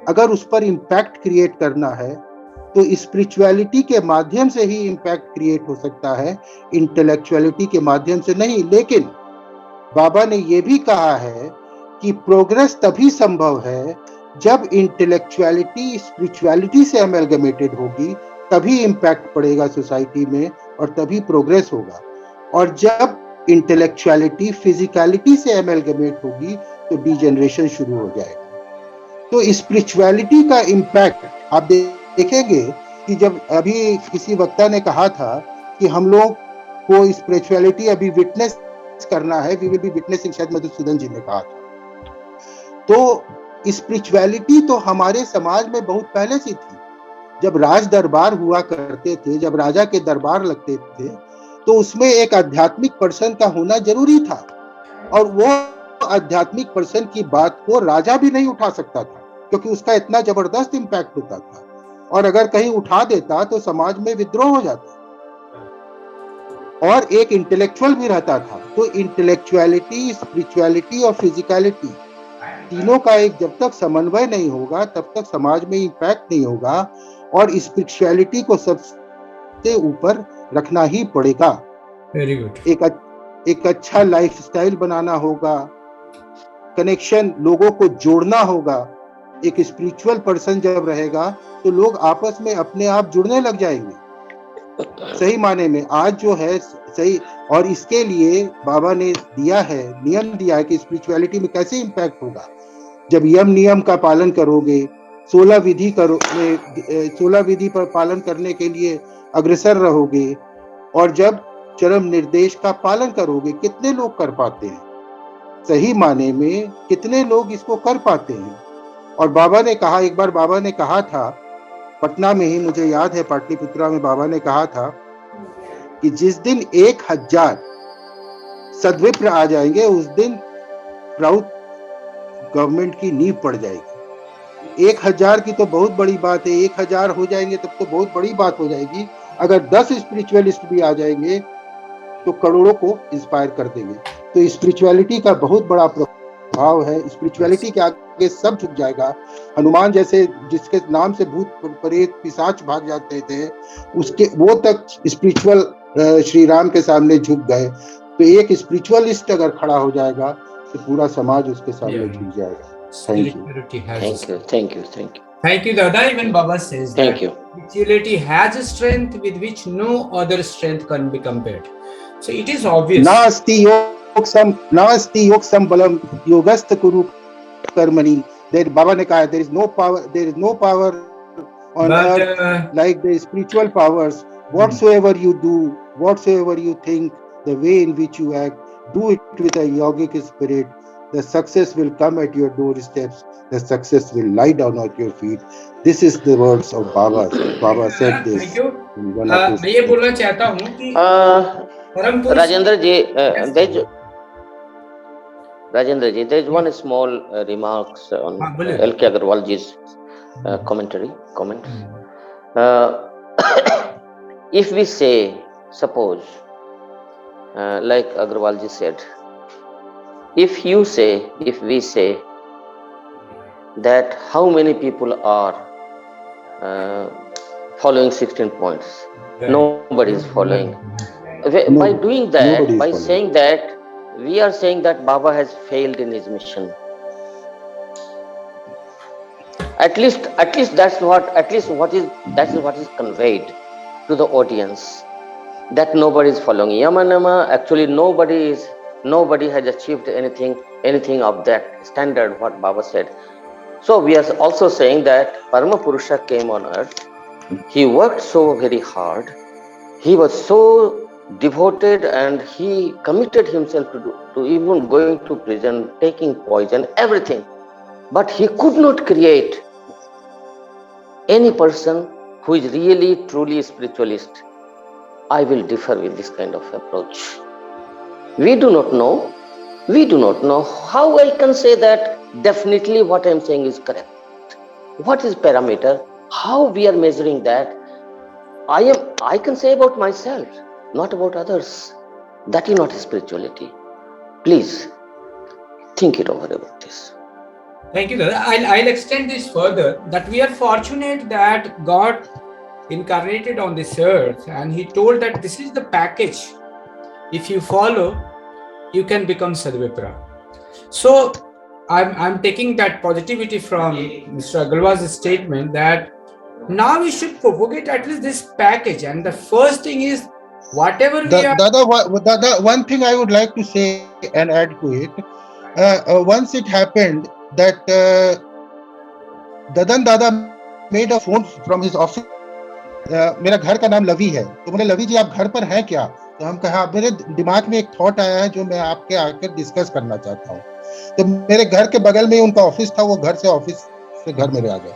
G: अगर उस पर इम्पैक्ट क्रिएट करना है, तो स्पिरिचुअलिटी के माध्यम से ही इम्पैक्ट क्रिएट हो सकता है, इंटेलेक्चुअलिटी के माध्यम से नहीं। लेकिन बाबा ने यह भी कहा है कि प्रोग्रेस तभी संभव है जब इंटेलेक्चुअलिटी स्पिरिचुअलिटी से अमेलगमेटेड होगी, तभी इम्पैक्ट पड़ेगा सोसाइटी में और तभी प्रोग्रेस होगा। और जब इंटेलेक्चुअलिटी फिजिकलिटी से अमेलगमेट होगी तो डिजेनरेशन शुरू हो जाएगा। तो स्पिरिचुअलिटी का इम्पैक्ट आप देखेंगे कि जब अभी किसी वक्ता ने कहा था कि हम लोग को स्पिरिचुअलिटी अभी विटनेस करना है, वी विल बी विटनेसिंग, शायद मधुसूदन जी ने कहा था। तो स्पिरिचुअलिटी तो हमारे समाज में बहुत पहले से थी। जब राज दरबार हुआ करते थे, जब राजा के दरबार लगते थे, तो उसमें एक आध्यात्मिक पर्सन का होना जरूरी था, और वो आध्यात्मिक पर्सन की बात को राजा भी नहीं उठा सकता था, क्योंकि उसका इतना जबरदस्त इम्पैक्ट होता था, और अगर कहीं उठा देता तो समाज में विद्रोह हो जाता, और एक इंटेलेक्चुअल भी रहता था। तो इंटेलेक्चुअलिटी, स्पिरिचुअलिटी और फिजिकलिटी तीनों का एक जब तक समन्वय नहीं होगा तब तक समाज में इम्पैक्ट नहीं होगा, और स्पिरिचुअलिटी को सबसे ऊपर रखना ही पड़ेगा।
A: Very good.
G: एक अच्छा लाइफस्टाइल बनाना होगा, कनेक्शन, लोगों को जोड़ना होगा। एक स्पिरिचुअल पर्सन जब रहेगा तो लोग आपस में अपने आप जुड़ने लग जाएंगे, सही माने में। आज जो है सही, और इसके लिए बाबा ने दिया है, नियम दिया है कि स्पिरिचुअलिटी में कैसे इम्पैक्ट होगा। जब यम नियम का पालन करोगे, 16 विधि पर पालन करने के लिए अग्रसर रहोगे, और जब चरम निर्देश का पालन करोगे, कितने लोग कर पाते हैं, सही माने में कितने लोग इसको कर पाते हैं। और बाबा ने कहा, एक बार बाबा ने कहा था पटना में ही, मुझे याद है पाटलिपुत्रा में, बाबा ने कहा था कि जिस दिन 1000 सद्विप्र आ जाएंगे उस दिन प्राउत गवर्नमेंट की नींव पड़ जाएगी। 1000 की तो बहुत बड़ी बात है, 1000 हो जाएंगे तब तो बहुत बड़ी बात हो जाएगी। अगर 10 स्पिरिचुअलिस्ट भी आ जाएंगे तो करोड़ों को इंस्पायर कर देंगे। तो स्पिरिचुअलिटी का बहुत बड़ा प्रभाव है। स्पिरिचुअलिटी के आगे सब झुक जाएगा। हनुमान जैसे, जिसके नाम से भूत प्रेत पिशाच भाग जाते थे, उसके वो तक स्पिरिचुअल श्री राम के सामने झुक गए। तो एक स्पिरिचुअलिस्ट अगर खड़ा हो जाएगा तो पूरा समाज उसके सामने झुक जाएगा। Thank you.
A: Thank you, Dada. Even Baba says
C: Thank
A: that
C: you.
A: spirituality has a strength with which no other strength can be compared. So it is obvious.
G: नास्ति योक्सम बलम योगस्थ कुरु कर्मणि। Baba ने कहा, there is no power on earth like the spiritual powers. Whatsoever you do, whatsoever you think, the way in which you act, do it with a yogic spirit. The success will come at your doorsteps. The success will lie down at your feet. This is the words of Baba. Baba said this.
A: Thank you. मैं ये बोलना चाहता हूँ कि परम पुरुष
C: Rajendra ji, there is one small remarks on L.K. Agarwal ji's comment. If we say, suppose, like Agarwal ji said, if we say that how many people are following 16 points, nobody is following. By doing that, by saying that we are saying that Baba has failed in his mission. At least that's what is conveyed to the audience, that nobody is following Yamanama. Actually, nobody has achieved anything of that standard what Baba said. So we are also saying that Parama Purusha came on earth. He worked so very hard. He was so devoted, and he committed himself to even going to prison, taking poison, everything. But he could not create any person who is really truly spiritualist. I will differ with this kind of approach. We do not know. We do not know how I can say that definitely what I am saying is correct. What is parameter? How we are measuring that? I can say about myself, not about others. That is not spirituality. Please think it over about this.
A: Thank you, Dada. I'll extend this further, that we are fortunate that God incarnated on this earth and He told that this is the package. If you follow, you can become Sadvipra. So I'm taking that positivity from Mr. Agarwal's statement that now we should propagate at least this package. And the first thing is whatever we are.
G: Dada, one thing I would like to say and add to it. Once it happened that Dadan Dada made a phone from his office. मेरा घर का नाम लवी है, तो बोले लवी जी आप घर पर हैं क्या? तो हम कहा मेरे दिमाग में एक थॉट आया है जो मैं आपके आकर डिस्कस करना चाहता हूँ. तो मेरे घर के बगल में उनका ऑफिस था, वो घर से ऑफिस से घर मेरे आ गए.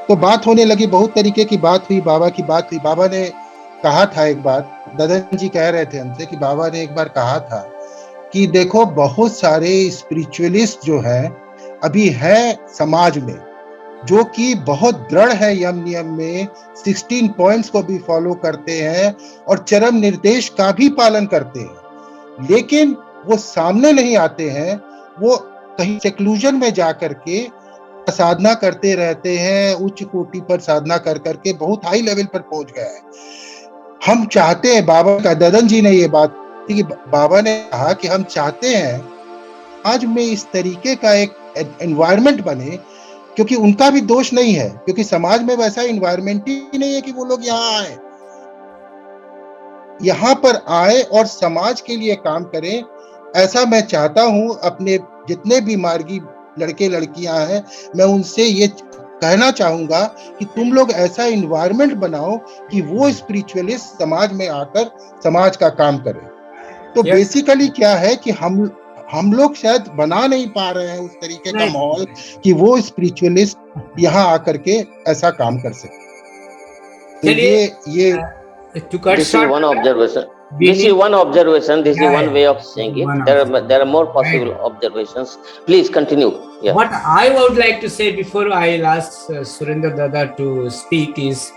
G: तो बात होने लगी, बहुत तरीके की बात हुई, बाबा की बात हुई. बाबा ने कहा था एक बात, ददन जी कह रहे थे हमसे कि बाबा ने एक बार कहा था कि देखो बहुत सारे स्पिरिचुअलिस्ट जो हैं अभी हैं समाज में, जो कि बहुत दृढ़ है यम नियम में, 16 पॉइंट्स को भी फॉलो करते हैं और चरम निर्देश का भी पालन करते हैं, लेकिन वो सामने नहीं आते हैं. वो कहीं सेक्लूजन में जाकर के साधना करते रहते हैं, उच्च कोटि पर साधना कर करके बहुत हाई लेवल पर पहुंच गया है. हम चाहते हैं, बाबा का ददन जी ने ये बात कि बाबा ने कहा कि हम चाहते हैं आज में इस तरीके का एक एनवायरनमेंट बने, क्योंकि उनका भी दोष नहीं है, क्योंकि समाज में वैसा एनवायरनमेंट ही नहीं है कि वो लोग यहाँ पर आए और समाज के लिए काम करें. ऐसा मैं चाहता हूं. अपने जितने भी मार्गी लड़के लड़कियां हैं, मैं उनसे ये कहना चाहूंगा कि तुम लोग ऐसा एनवायरनमेंट बनाओ कि वो स्पिरिचुअलिस्ट समाज में आकर समाज का काम करें. तो बेसिकली क्या है कि हम लोग शायद बना नहीं पा रहे हैं उस तरीके का माहौल कि वो स्पिरिचुअलिस्ट यहाँ आकर के ऐसा काम कर सके. तो ये
C: This is one observation. This is one way of saying it. There are more possible observations. Please continue.
A: Yeah. What I would like to say before I ask Surinder Dada to speak is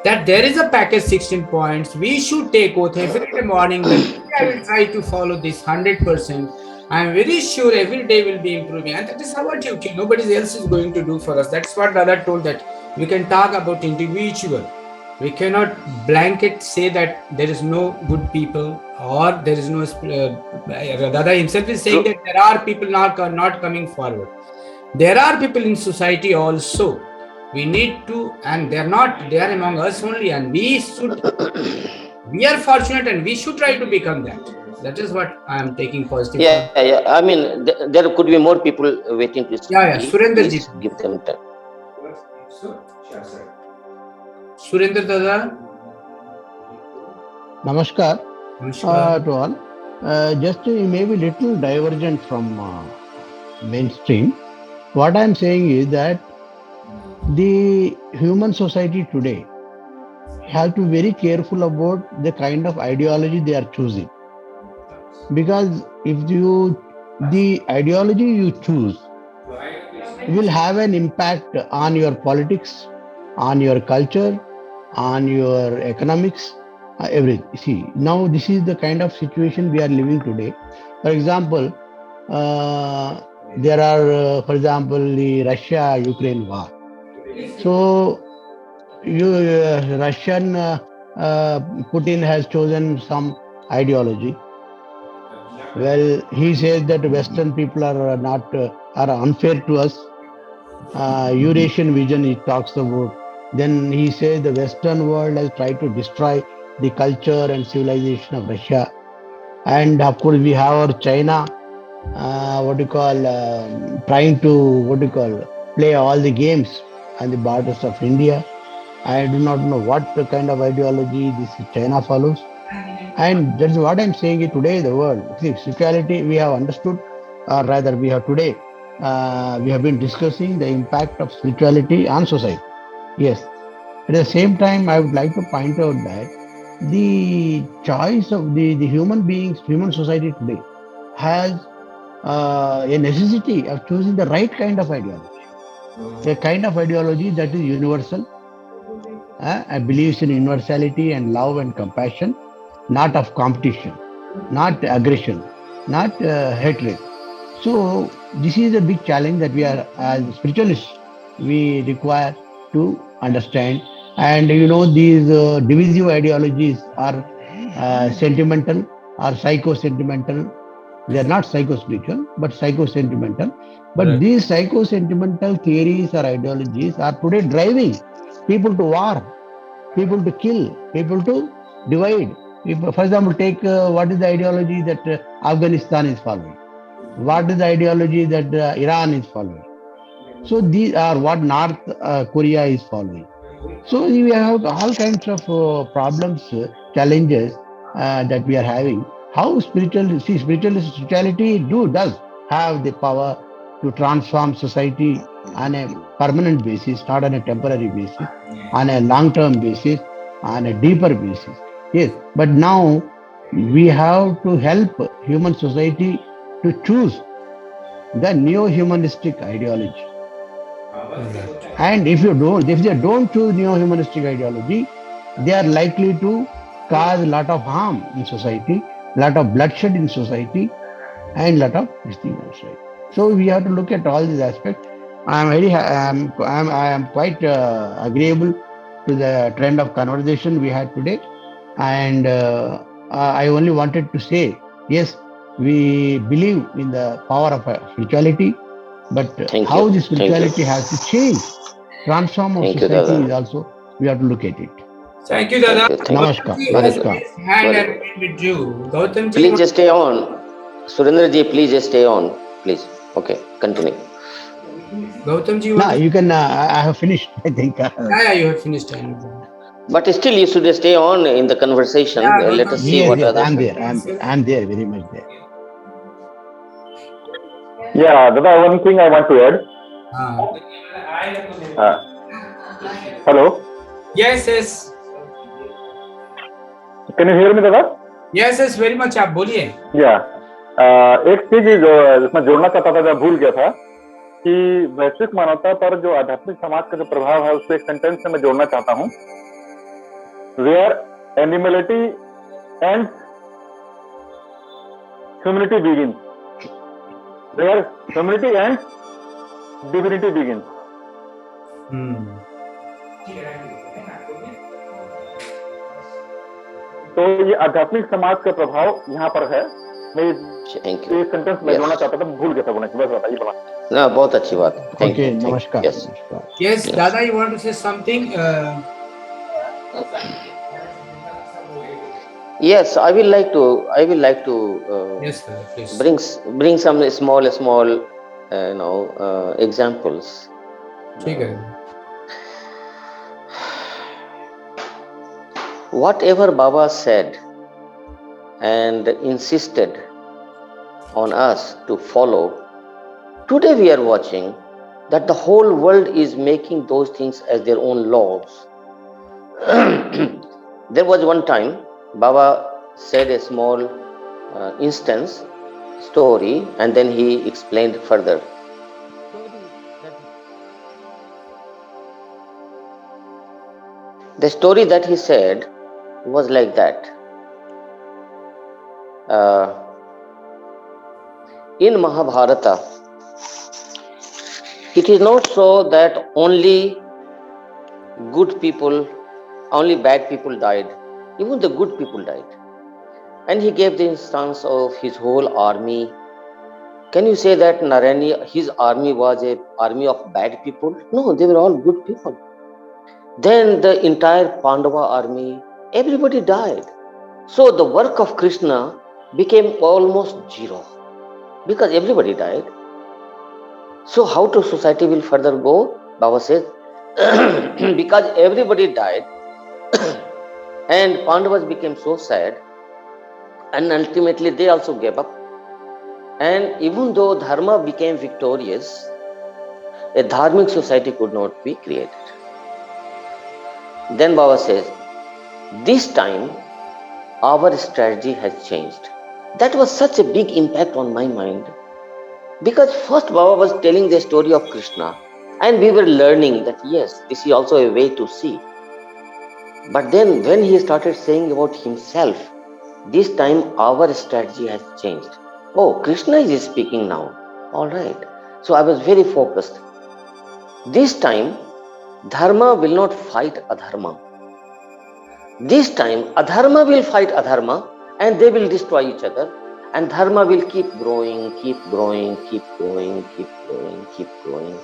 A: that there is a package 16 points. We should take oath every morning that I will try to follow this 100%. I am very sure every day will be improving, and that is our duty. Nobody else is going to do for us. That's what Dada told, that we can talk about individual. We cannot blanket say that there is no good people or there is no. Dada himself is saying that there are people not coming forward. There are people in society also. We need to, and they are among us only, and we are fortunate and we should try to become that. That is what I am taking positive.
C: Yeah. I mean, there could be more people waiting to speak.
A: Yeah. Surender ji.
C: Give them time.
A: Surender Dada.
B: Namaskar to all. Just maybe little divergent from mainstream. What I am saying is that the human society today have to be very careful about the kind of ideology they are choosing. Because if the ideology you choose will have an impact on your politics, on your culture, on your economics, everything. See, now this is the kind of situation we are living today. For example, there are, for example, the Russia-Ukraine war. So, Russian Putin has chosen some ideology. Well, he says that Western people are not are unfair to us. Eurasian vision he talks about. Then he says the Western world has tried to destroy the culture and civilization of Russia. And of course, we have our China, what do you call, trying to, what do you call, play all the games on the borders of India. I do not know what kind of ideology this China follows. And that's what I'm saying it today, the world. See, spirituality, we have understood, or rather, we have today, we have been discussing the impact of spirituality on society. Yes. At the same time, I would like to point out that the choice of the human beings, human society today has a necessity of choosing the right kind of ideology, a kind of ideology that is universal, I believes in universality and love and compassion, not of competition, not aggression, not hatred. So this is a big challenge that we are, as spiritualists, we require to understand. And you know, these divisive ideologies are sentimental or psycho-sentimental. They are not psycho-spiritual, but psycho-sentimental. But
A: Right.
B: these psycho-sentimental theories or ideologies are today driving people to war, people to kill, people to divide. If, for example, take what is the ideology that Afghanistan is following? What is the ideology that Iran is following? So these are what North Korea is following. So we have all kinds of problems, challenges that we are having. How spiritual, see, spirituality does have the power to transform society on a permanent basis, not on a temporary basis, on a long-term basis, on a deeper basis. Yes, but now we have to help human society to choose the neo-humanistic ideology.
A: Right.
B: And if they don't choose neo-humanistic ideology, they are likely to cause a lot of harm in society, lot of bloodshed in society, and lot of this thing outside. So we have to look at all these aspects. I am quite agreeable to the trend of conversation we had today, and I only wanted to say yes, we believe in the power of spirituality, but
C: Thank you.
B: how the
C: Thank you.
B: spirituality has to change, transform our
C: Thank you,
B: society
C: Dada.
B: is also we have to look at it.
A: Thank you, Dada.
C: Thank you.
B: Namaskar,
A: Gautamji
C: Very
A: has
C: good.
B: namaskar.
A: raised hand
C: Very
A: and
C: good.
A: been withdrew. Gautamji,
C: Please just stay on. Surendra ji, please just stay on. Please. Okay, continue.
A: Gautamji, you want
B: Now
A: to?
B: you can. I have finished. I think.
A: Yeah, you have finished. I know.
C: But still, you should stay on in the conversation.
A: Yeah,
C: Let us see
A: Gautamji,
B: Yes,
C: what
B: yes.
C: others
B: I'm
C: say.
B: there. I'm there. Very much there.
E: Yeah, Dada, one thing I want to add.
A: Ah.
E: Uh, hello,
A: Yes, yes.
E: can you hear me, Dada?
A: Yes, yes, very much. आप बोलिए.
E: या एक चीज जो जिसमें जोड़ना चाहता था, जब भूल गया था कि वैश्विक मानवता पर जो आध्यात्मिक समाज का जो प्रभाव है, उसको एक सेंटेंस से मैं जोड़ना चाहता हूँ. Where animality end humanity begin, where humanity end divinity begin. तो ये आध्यात्मिक समाज का प्रभाव यहाँ पर है. मैं
C: Thank you.
E: ये सेंटेंस में जोड़ना चाहता था, भूल गया था बोलने की. बस बताइए बोला.
C: ना, बहुत अच्छी बात. Thank
B: Okay.
C: you. Thank you.
B: Namaskar.
C: Yes.
B: Namaskar.
A: Yes,
C: Yes.
A: Dada, you want to say something?
C: Yes, I will like to.
A: Yes, sir, please.
C: bring some small examples.
A: ठीक है.
C: Whatever Baba said and insisted on us to follow, today we are watching that the whole world is making those things as their own laws. There was one time Baba said a small instance story, and then he explained further. The story that he said was like that. In Mahabharata, it is not so that only bad people died. Even the good people died. and he gave the instance of his whole army. Can you say that Narayani, his army was a army of bad people? No, they were all good people. Then the entire Pandava army, everybody died. So the work of Krishna became almost zero because everybody died. So how to society will further go? Baba says, because everybody died and Pandavas became so sad and ultimately they also gave up. And even though Dharma became victorious, a dharmic society could not be created. Then Baba says, this time our strategy has changed. That was such a big impact on my mind because first Baba was telling the story of Krishna and we were learning that yes, this is also a way to see. But then when he started saying about himself, this time our strategy has changed. Oh, Krishna is speaking now. All right. So I was very focused. This time, Dharma will not fight Adharma. This time, Adharma will fight Adharma and they will destroy each other. And Dharma will keep growing, keep growing, keep growing, keep growing, keep growing.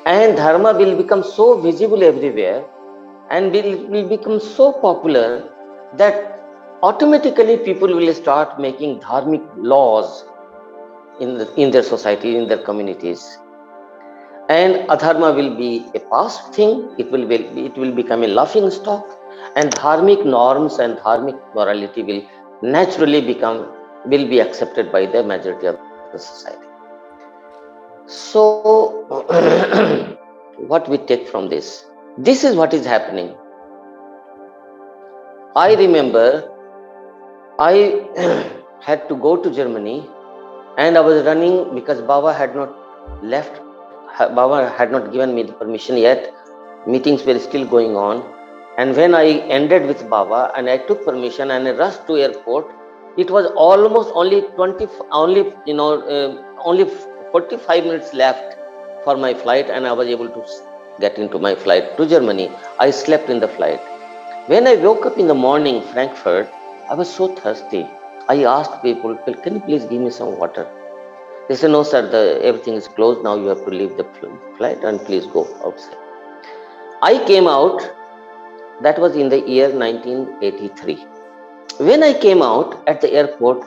C: And Dharma will become so visible everywhere and will become so popular that automatically people will start making dharmic laws in their society, in their communities. And adharma will be a past thing, it will become a laughing stock, and dharmic norms and dharmic morality will naturally will be accepted by the majority of the society. So what we take from this is what is happening. I remember I had to go to Germany and I was running because Baba had not left. Baba had not given me the permission yet. Meetings were still going on. And when I ended with Baba and I took permission and I rushed to airport, it was almost only 45 minutes left for my flight, and I was able to get into my flight to Germany. I slept in the flight. When I woke up in the morning, Frankfurt, I was so thirsty. I asked people, can you please give me some water? They said, no, sir, everything is closed. Now you have to leave the flight and please go outside. I came out, that was in the year 1983. When I came out at the airport,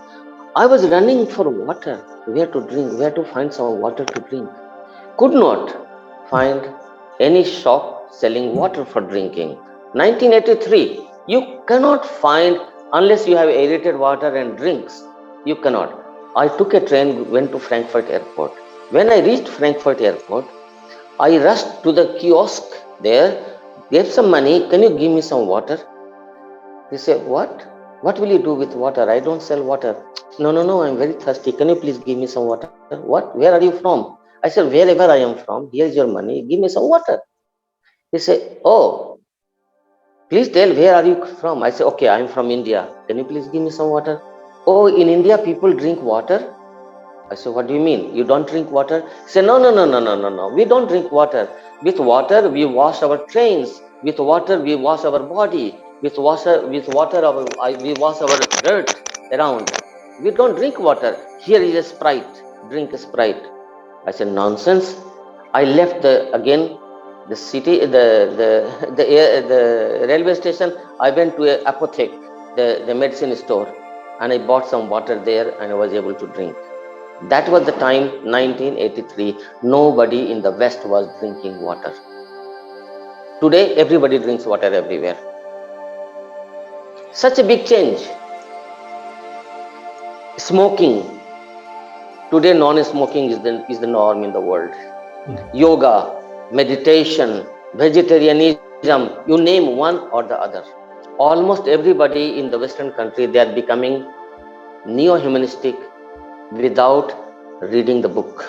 C: I was running for water, where to drink, where to find some water to drink. Could not find any shop selling water for drinking. 1983, you cannot find unless you have aerated water and drinks. You cannot. I took a train, went to Frankfurt Airport. When I reached Frankfurt Airport, I rushed to the kiosk there, gave some money. Can you give me some water? They say, what? What will you do with water? I don't sell water. No, I'm very thirsty. Can you please give me some water? What? Where are you from? I said, wherever I am from, here is your money. Give me some water. They say, oh, please tell, where are you from? I say, okay, I'm from India. Can you please give me some water? Oh, in India, people drink water? I say, what do you mean? You don't drink water? He say, no. We don't drink water. With water, we wash our trains. With water, we wash our body. With water, we wash our dirt around. We don't drink water. Here is a Sprite. Drink a Sprite. I said, nonsense. I left the city, the railway station. I went to a apothec, the medicine store, and I bought some water there, and I was able to drink. That was the time, 1983. Nobody in the West was drinking water. Today, everybody drinks water everywhere. Such a big change. Smoking. Today, non-smoking is the norm in the world. Yoga, meditation, vegetarianism, you name one or the other. Almost everybody in the Western country, they are becoming neo-humanistic without reading the book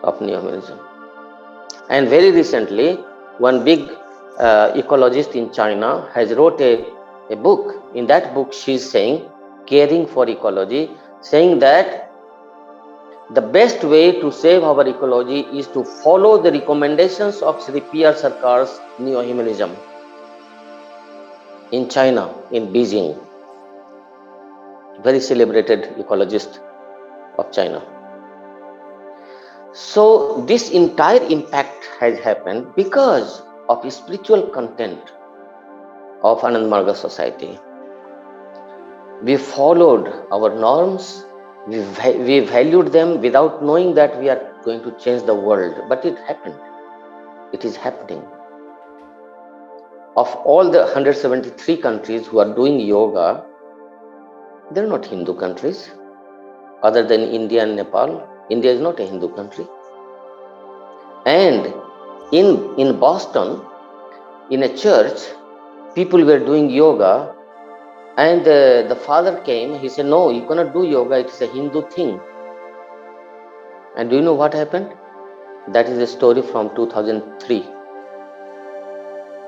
C: of neo-humanism. And very recently, one big ecologist in China has wrote a book. In that book, she is saying, caring for ecology, saying that the best way to save our ecology is to follow the recommendations of Sri P.R. Sarkar's neo-humanism in China, in Beijing. very celebrated ecologist of China. So this entire impact has happened because of spiritual content of Anand Marga society. We followed our norms, we valued them without knowing that we are going to change the world, but it happened. It is happening. Of all the 173 countries who are doing yoga, they're not Hindu countries. Other than India and Nepal, India is not a Hindu country. And in Boston, in a church, people were doing yoga, and the father came. He said, "No, you cannot do yoga. It is a Hindu thing." And do you know what happened? That is a story from 2003.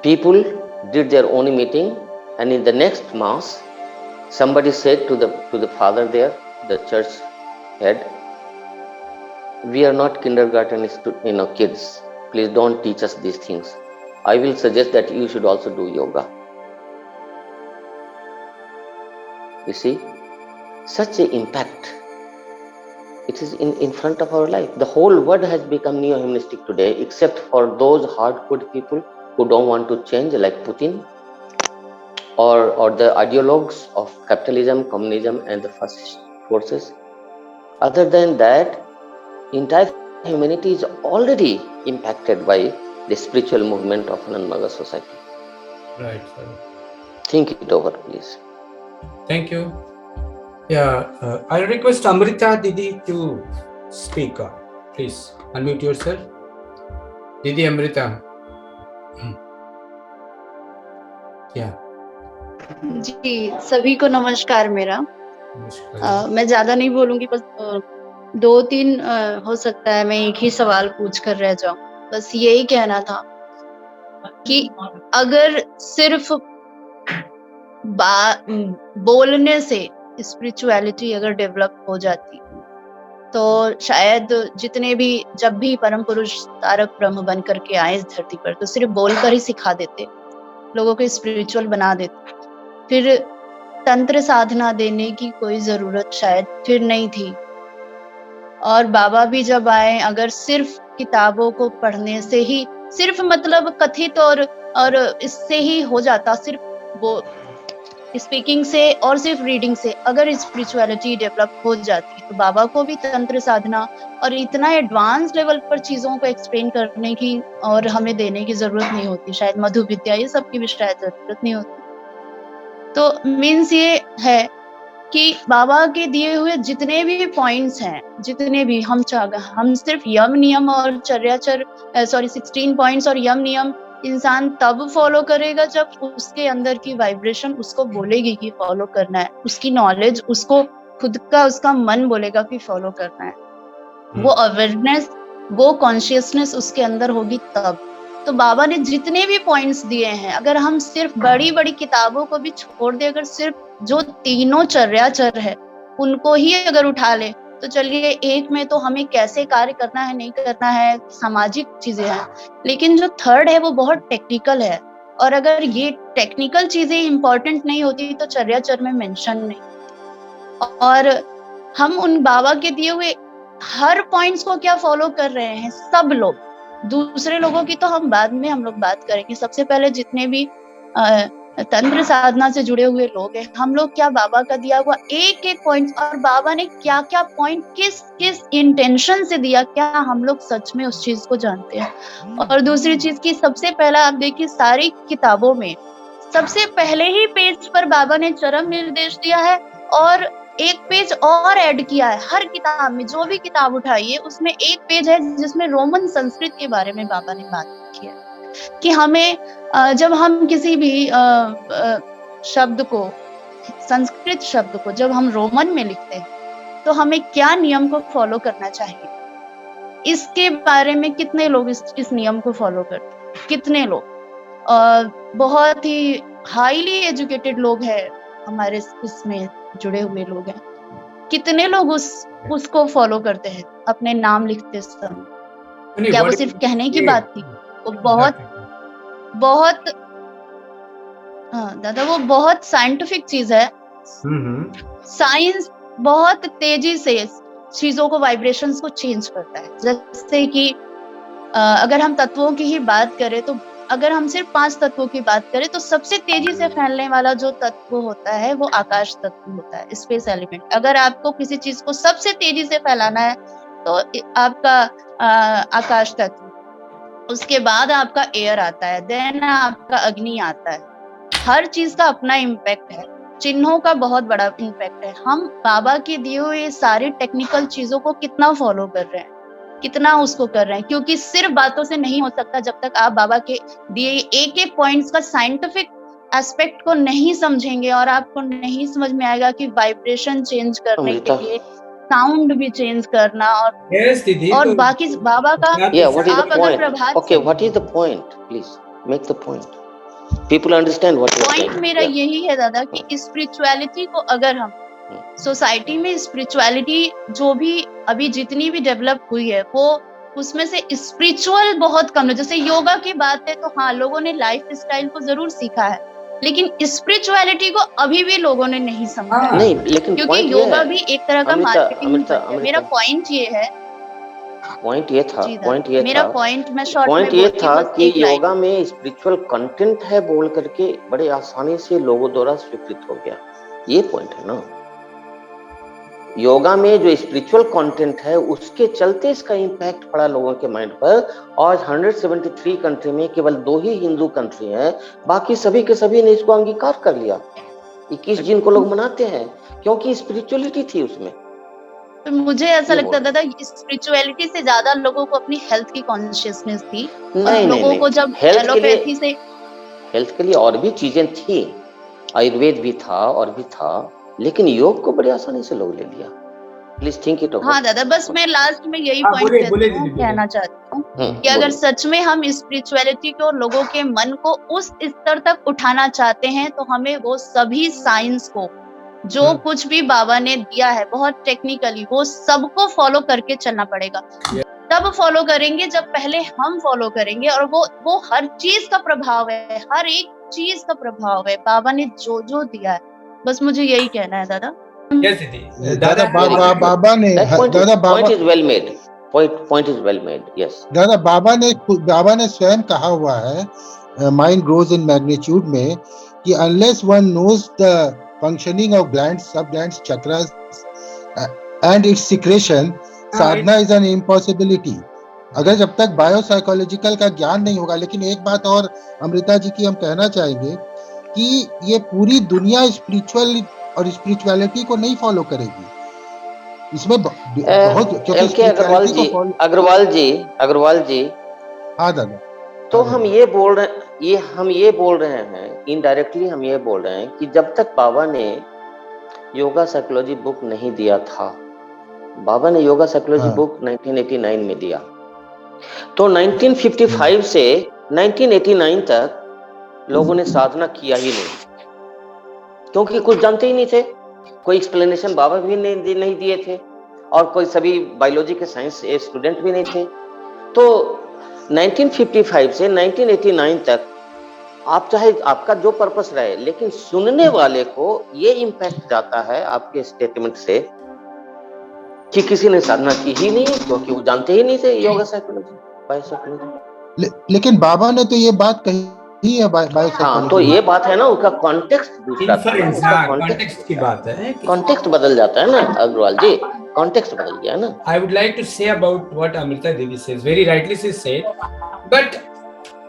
C: People did their own meeting, and in the next mass, somebody said to the father there, the church head, "We are not kindergarten kids. Please don't teach us these things. I will suggest that you should also do yoga." You see, such an impact. It is in front of our life. The whole world has become neo-humanistic today, except for those hardcore people who don't want to change, like Putin, or the ideologues of capitalism, communism, and the fascist forces. Other than that, entire humanity is already impacted by the spiritual movement of Anandmaga society.
A: Right.
C: Think it over, please.
A: Thank you. Yeah, I'll request Amrita Didi to speak. Please unmute yourself. Didi Amrita. Yeah.
H: जी, सभी को नमस्कार मेरा। मैं ज्यादा नहीं बोलूंगी, बस 2-3 हो सकता है मैं एक ही सवाल पूछ कर रह जाऊं। बस यही कहना था कि अगर सिर्फ बोलने से स्पिरिचुअलिटी अगर डेवलप हो जाती तो शायद जितने भी जब भी परम पुरुष तारक ब्रह्म बन करके आए इस धरती पर तो सिर्फ बोलकर ही सिखा देते, लोगों को स्पिरिचुअल बना देते। फिर तंत्र साधना देने की कोई जरूरत शायद फिर नहीं थी। और बाबा भी जब आए, अगर सिर्फ किताबों को पढ़ने से ही, सिर्फ मतलब कथित और इससे ही हो जाता, सिर्फ वो स्पीकिंग से और सिर्फ रीडिंग से अगर स्पिरिचुअलिटी डेवलप हो जाती तो बाबा को भी तंत्र साधना और इतना एडवांस लेवल पर चीजों को एक्सप्लेन करने की और हमें देने की जरूरत नहीं होती। शायद मधु विद्या ये सब की भी शायद जरूरत नहीं होती। तो मीन्स ये है कि बाबा के दिए हुए जितने भी पॉइंट्स हैं, जितने भी हम सिर्फ यम नियम और चर्याचर 16 पॉइंट्स और यम नियम इंसान तब फॉलो करेगा जब उसके अंदर की वाइब्रेशन उसको बोलेगी कि फॉलो करना है, उसकी नॉलेज उसको खुद का उसका मन बोलेगा कि फॉलो करना है, वो अवेयरनेस वो कॉन्शियसनेस उसके अंदर होगी तब। तो बाबा ने जितने भी पॉइंट्स दिए हैं, अगर हम सिर्फ बड़ी बड़ी किताबों को भी छोड़ दे, अगर सिर्फ जो तीनों चर्याचर है उनको ही अगर उठा ले तो चलिए एक में तो हमें कैसे कार्य करना है नहीं करना है सामाजिक चीजें हैं, लेकिन जो थर्ड है वो बहुत टेक्निकल है। और अगर ये टेक्निकल चीजें इंपॉर्टेंट नहीं होती तो चर्याचर में मेंशन नहीं। और हम उन बाबा के दिए हुए हर पॉइंट्स को क्या फॉलो कर रहे हैं सब लोग। दूसरे लोगों की तो हम बाद में हम लोग बात करेंगे। सबसे पहले जितने भी तंत्र साधना से जुड़े हुए लोग हैं, हम लोग क्या बाबा का दिया हुआ एक एक पॉइंट और बाबा ने क्या क्या पॉइंट किस किस इंटेंशन से दिया, क्या हम लोग सच में उस चीज को जानते हैं। और दूसरी चीज की सबसे पहला आप देखिए सारी किताबों में सबसे पहले ही पेज पर बाबा ने चरम निर्देश दिया है और एक पेज और ऐड किया है। हर किताब में जो भी किताब उठाइए उसमें एक पेज है जिसमें रोमन संस्कृत के बारे में बाबा ने बात की है कि हमें जब हम किसी भी शब्द को, संस्कृत शब्द को जब हम रोमन में लिखते हैं तो हमें क्या नियम को फॉलो करना चाहिए। इसके बारे में कितने लोग इस नियम को फॉलो करते हैं, कितने लोग बहुत ही हाईली एजुकेटेड लोग हैं हमारे इसमें जुड़े हुए लोग हैं, कितने लोग उसको फॉलो करते हैं अपने नाम लिखते समय। क्या वो सिर्फ कहने की बात थी? वो बहुत हाँ दादा, वो बहुत साइंटिफिक चीज है। साइंस। साइंस बहुत तेजी से चीजों को, वाइब्रेशंस को चेंज करता है। जैसे कि अगर हम तत्वों की ही बात करें, तो अगर हम सिर्फ 5 तत्वों की बात करें, तो सबसे तेजी से फैलने वाला जो तत्व होता है वो आकाश तत्व होता है, स्पेस एलिमेंट। अगर आपको किसी चीज को सबसे तेजी से फैलाना है तो आपका आकाश तत्व, उसके बाद आपका एयर आता है, देन आपका अग्नि आता है। हर चीज का अपना इम्पैक्ट है, चिन्हों का बहुत बड़ा इम्पैक्ट है। हम बाबा के दिए हुए सारी टेक्निकल चीजों को कितना फॉलो कर रहे हैं, कितना उसको कर रहे हैं, क्योंकि सिर्फ बातों से नहीं हो सकता जब तक आप बाबा के दिए एक एक पॉइंट्स का साइंटिफिक एस्पेक्ट को नहीं समझेंगे, और आपको नहीं समझ में आएगा कि वाइब्रेशन चेंज करने के लिए साउंड भी चेंज करना, और बाकी बाबा का आप अगर प्रभात
C: Okay, what is the point? Please make the point. People understand what you're saying.
H: Point मेरा यही है दादा कि स्पिरिचुअलिटी को अगर हम सोसाइटी में, स्पिरिचुअलिटी जो भी अभी जितनी भी डेवलप हुई है, वो उसमें से स्पिरिचुअल बहुत कम है। जैसे योगा की बात है तो हाँ, लोगों ने लाइफ स्टाइल को जरूर सीखा है, लेकिन स्पिरिचुअलिटी को अभी भी लोगों ने नहीं समझा है।
C: नहीं, लेकिन
H: क्योंकि योगा भी एक तरह का मार्केटिंग है। मेरा पॉइंट ये है,
C: पॉइंट ये था
H: मैं शॉर्ट में
C: ये
H: बोलती
C: था
H: हूँ, बस
C: कि
H: एक लाइन।
C: योगा में स्पिरिचुअल कंटेंट है बोल करके बड़े आसानी से लोगों द्वारा स्वीकृत हो गया। ये पॉइंट है ना, योगा में जो स्पिरिचुअल कंटेंट है उसके चलते इसका इम्पैक्ट पड़ा लोगों के माइंड पर। और 173 कंट्री में केवल 2 ही हिंदू कंट्री हैं, बाकी सभी के सभी ने इसको अंगीकार कर लिया। 21 जून को लोग मनाते हैं क्योंकि स्पिरिचुअलिटी थी उसमें।
H: तो मुझे ऐसा लगता था स्पिरिचुअलिटी से ज्यादा लोगों को अपनी हेल्थ की कॉन्शियसनेस थी।
C: नहीं,
H: लोगों को जब एलोपैथी से,
C: हेल्थ के लिए और भी चीजें थी, आयुर्वेद भी था और भी था, लेकिन योग को बड़ी आसानी से लोग ले लिया। Please think it over.
H: हाँ दादा, बस मैं लास्ट में यही पॉइंट कहना चाहती हूँ कि अगर सच में हम स्पिरिचुअलिटी को, लोगों के मन को उस स्तर तक उठाना चाहते हैं, तो हमें वो सभी साइंस को, जो कुछ भी बाबा ने दिया है बहुत टेक्निकली, वो सबको फॉलो करके चलना पड़ेगा। तब फॉलो करेंगे जब पहले हम फॉलो करेंगे, और वो हर चीज का प्रभाव है, हर एक चीज का प्रभाव है बाबा ने जो जो दिया है। बस मुझे यही कहना है दादा।
G: दादा बाबा ने
C: point is well made. Point is well made. Yes.
G: दादा बाबा ने स्वयं कहा हुआ है माइंड ग्रोज इन मैग्नीट्यूड में कि unless one knows the functioning of glands, sub glands, chakras and its secretion, sadhana is an impossibility. अगर जब तक बायोसाइकोलॉजिकल का ज्ञान नहीं होगा। लेकिन एक बात और अमृता जी की हम कहना चाहेंगे कि ये पूरी दुनिया स्पिरिचुअल और स्पिरिचुअलिटी को नहीं फॉलो करेगी। इसमें बहुत
C: अग्रवाल जी
G: हाँ दादा,
C: तो हम ये बोल रहे हैं इनडायरेक्टली, हम ये बोल रहे हैं कि जब तक बाबा ने योगा साइकोलॉजी बुक नहीं दिया था, बाबा ने योगा साइकोलॉजी बुक 1989 में दिया, तो 1955 से 1989 तक लोगों ने साधना किया ही नहीं, क्योंकि कुछ जानते ही नहीं थे। कोई एक्सप्लेनेशन बाबा भी नहीं दिए थे, और कोई सभी बायोलॉजी के साइंस स्टूडेंट भी नहीं थे। तो 1955 से 1989 तक आप चाहे आपका जो पर्पस रहे, लेकिन सुनने वाले को ये इम्पैक्ट जाता है आपके स्टेटमेंट से कि किसी ने साधना की ही नहीं, क्योंकि वो जानते ही नहीं थे योगा साइकोलॉजी, बायोसाइकोलॉजी।
G: लेकिन बाबा ने तो ये बात कही है बायोसाइकोलॉजी।
C: हाँ, तो ये बात है ना, उसका कॉन्टेक्स्ट दूसरा था,
A: कॉन्टेक्स्ट की बात है,
C: कॉन्टेक्स्ट बदल जाता है ना अग्रवाल जी, कॉन्टेक्स्ट बदल गया ना।
A: I would like to say about what Amrita Devi says, very rightly she said, but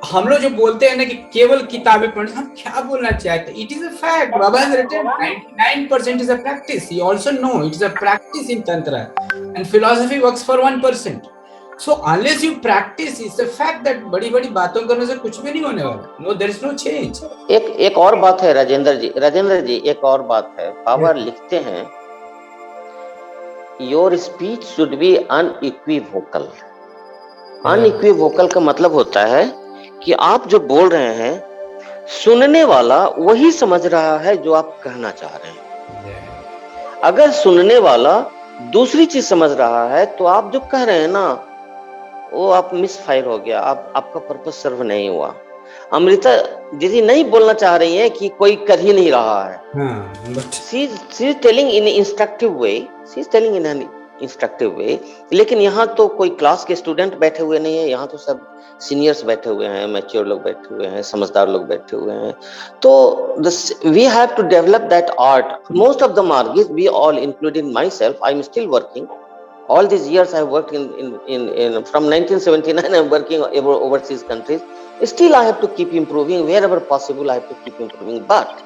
A: हम लोग जो बोलते हैं ना कि केवल किताबें पढ़ना, हम क्या बोलना चाहते हैं? It is a fact. Baba has written 99% is a practice. He also know it is a practice in tantra, and philosophy works for 1%. So unless you practice, it's a fact that बड़ी-बड़ी बातों करने से कुछ भी नहीं होने वाला. No, there is no change.
C: एक और बात है राजेंद्र जी, एक और बात है। बाबा लिखते हैं, Your speech should be unequivocal. Unequivocal का मतलब होता है कि आप जो बोल रहे हैं, सुनने वाला वही समझ रहा है जो आप कहना चाह रहे हैं। अगर सुनने वाला दूसरी चीज समझ रहा है, तो आप जो कह रहे हैं ना, वो आप मिसफायर हो गया, आपका पर्पस सर्व नहीं हुआ। अमृता दीदी नहीं बोलना चाह रही है कि कोई कर ही नहीं रहा है.
A: but
C: She is telling in instructive way. She is telling in an instructive way. लेकिन यहाँ तो कोई क्लास के स्टूडेंट बैठे हुए नहीं है. यहाँ तो सब सीनियर्स बैठे हुए हैं, मैच्योर लोग बैठे हुए हैं, समझदार लोग बैठे हुए हैं. तो we have to develop that art. Most of the markets, we all, including myself, I'm still working. All these years I worked in from 1979 I'm working overseas countries. Still I have to keep improving wherever possible. I have to keep improving, but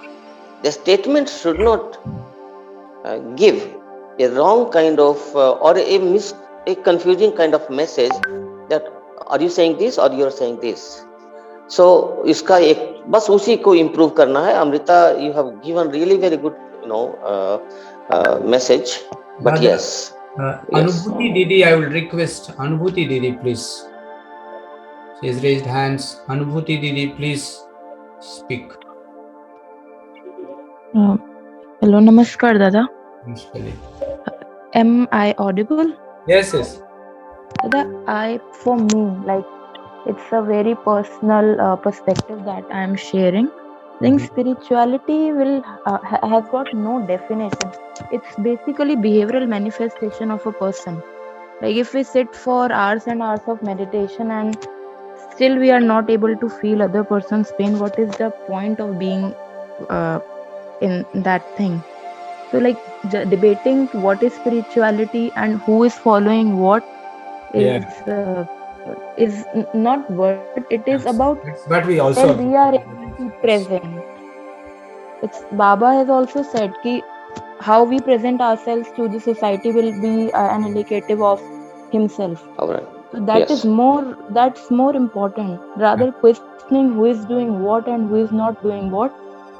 C: the statement should not give a wrong kind of or a confusing kind of message that are you saying this or you are saying this. So इसका एक बस उसी को improve करना है. Amrita, you have given really very good message, but
A: Rather,
C: yes.
A: Anubhuti Didi, I will request Anubhuti Didi, please. She has raised hands. Anubhuti Didi, please speak.
I: Hello, namaskar, Dada.
A: Namaskar.
I: Am I audible?
A: Yes, yes.
I: Dada, for me, like, it's a very personal perspective that I am sharing. I think spirituality has got no definition. It's basically behavioral manifestation of a person. Like, if we sit for hours and hours of meditation and still we are not able to feel other person's pain, what is the point of being in that thing? So, like, debating what is spirituality and who is following what is not worth it. It is about
A: But we also
I: when we are able to present. It's Baba has also said ki how we present ourselves to the society will be an indicative of himself.
C: All right.
I: So that is that's more important. Rather questioning who is doing what and who is not doing what,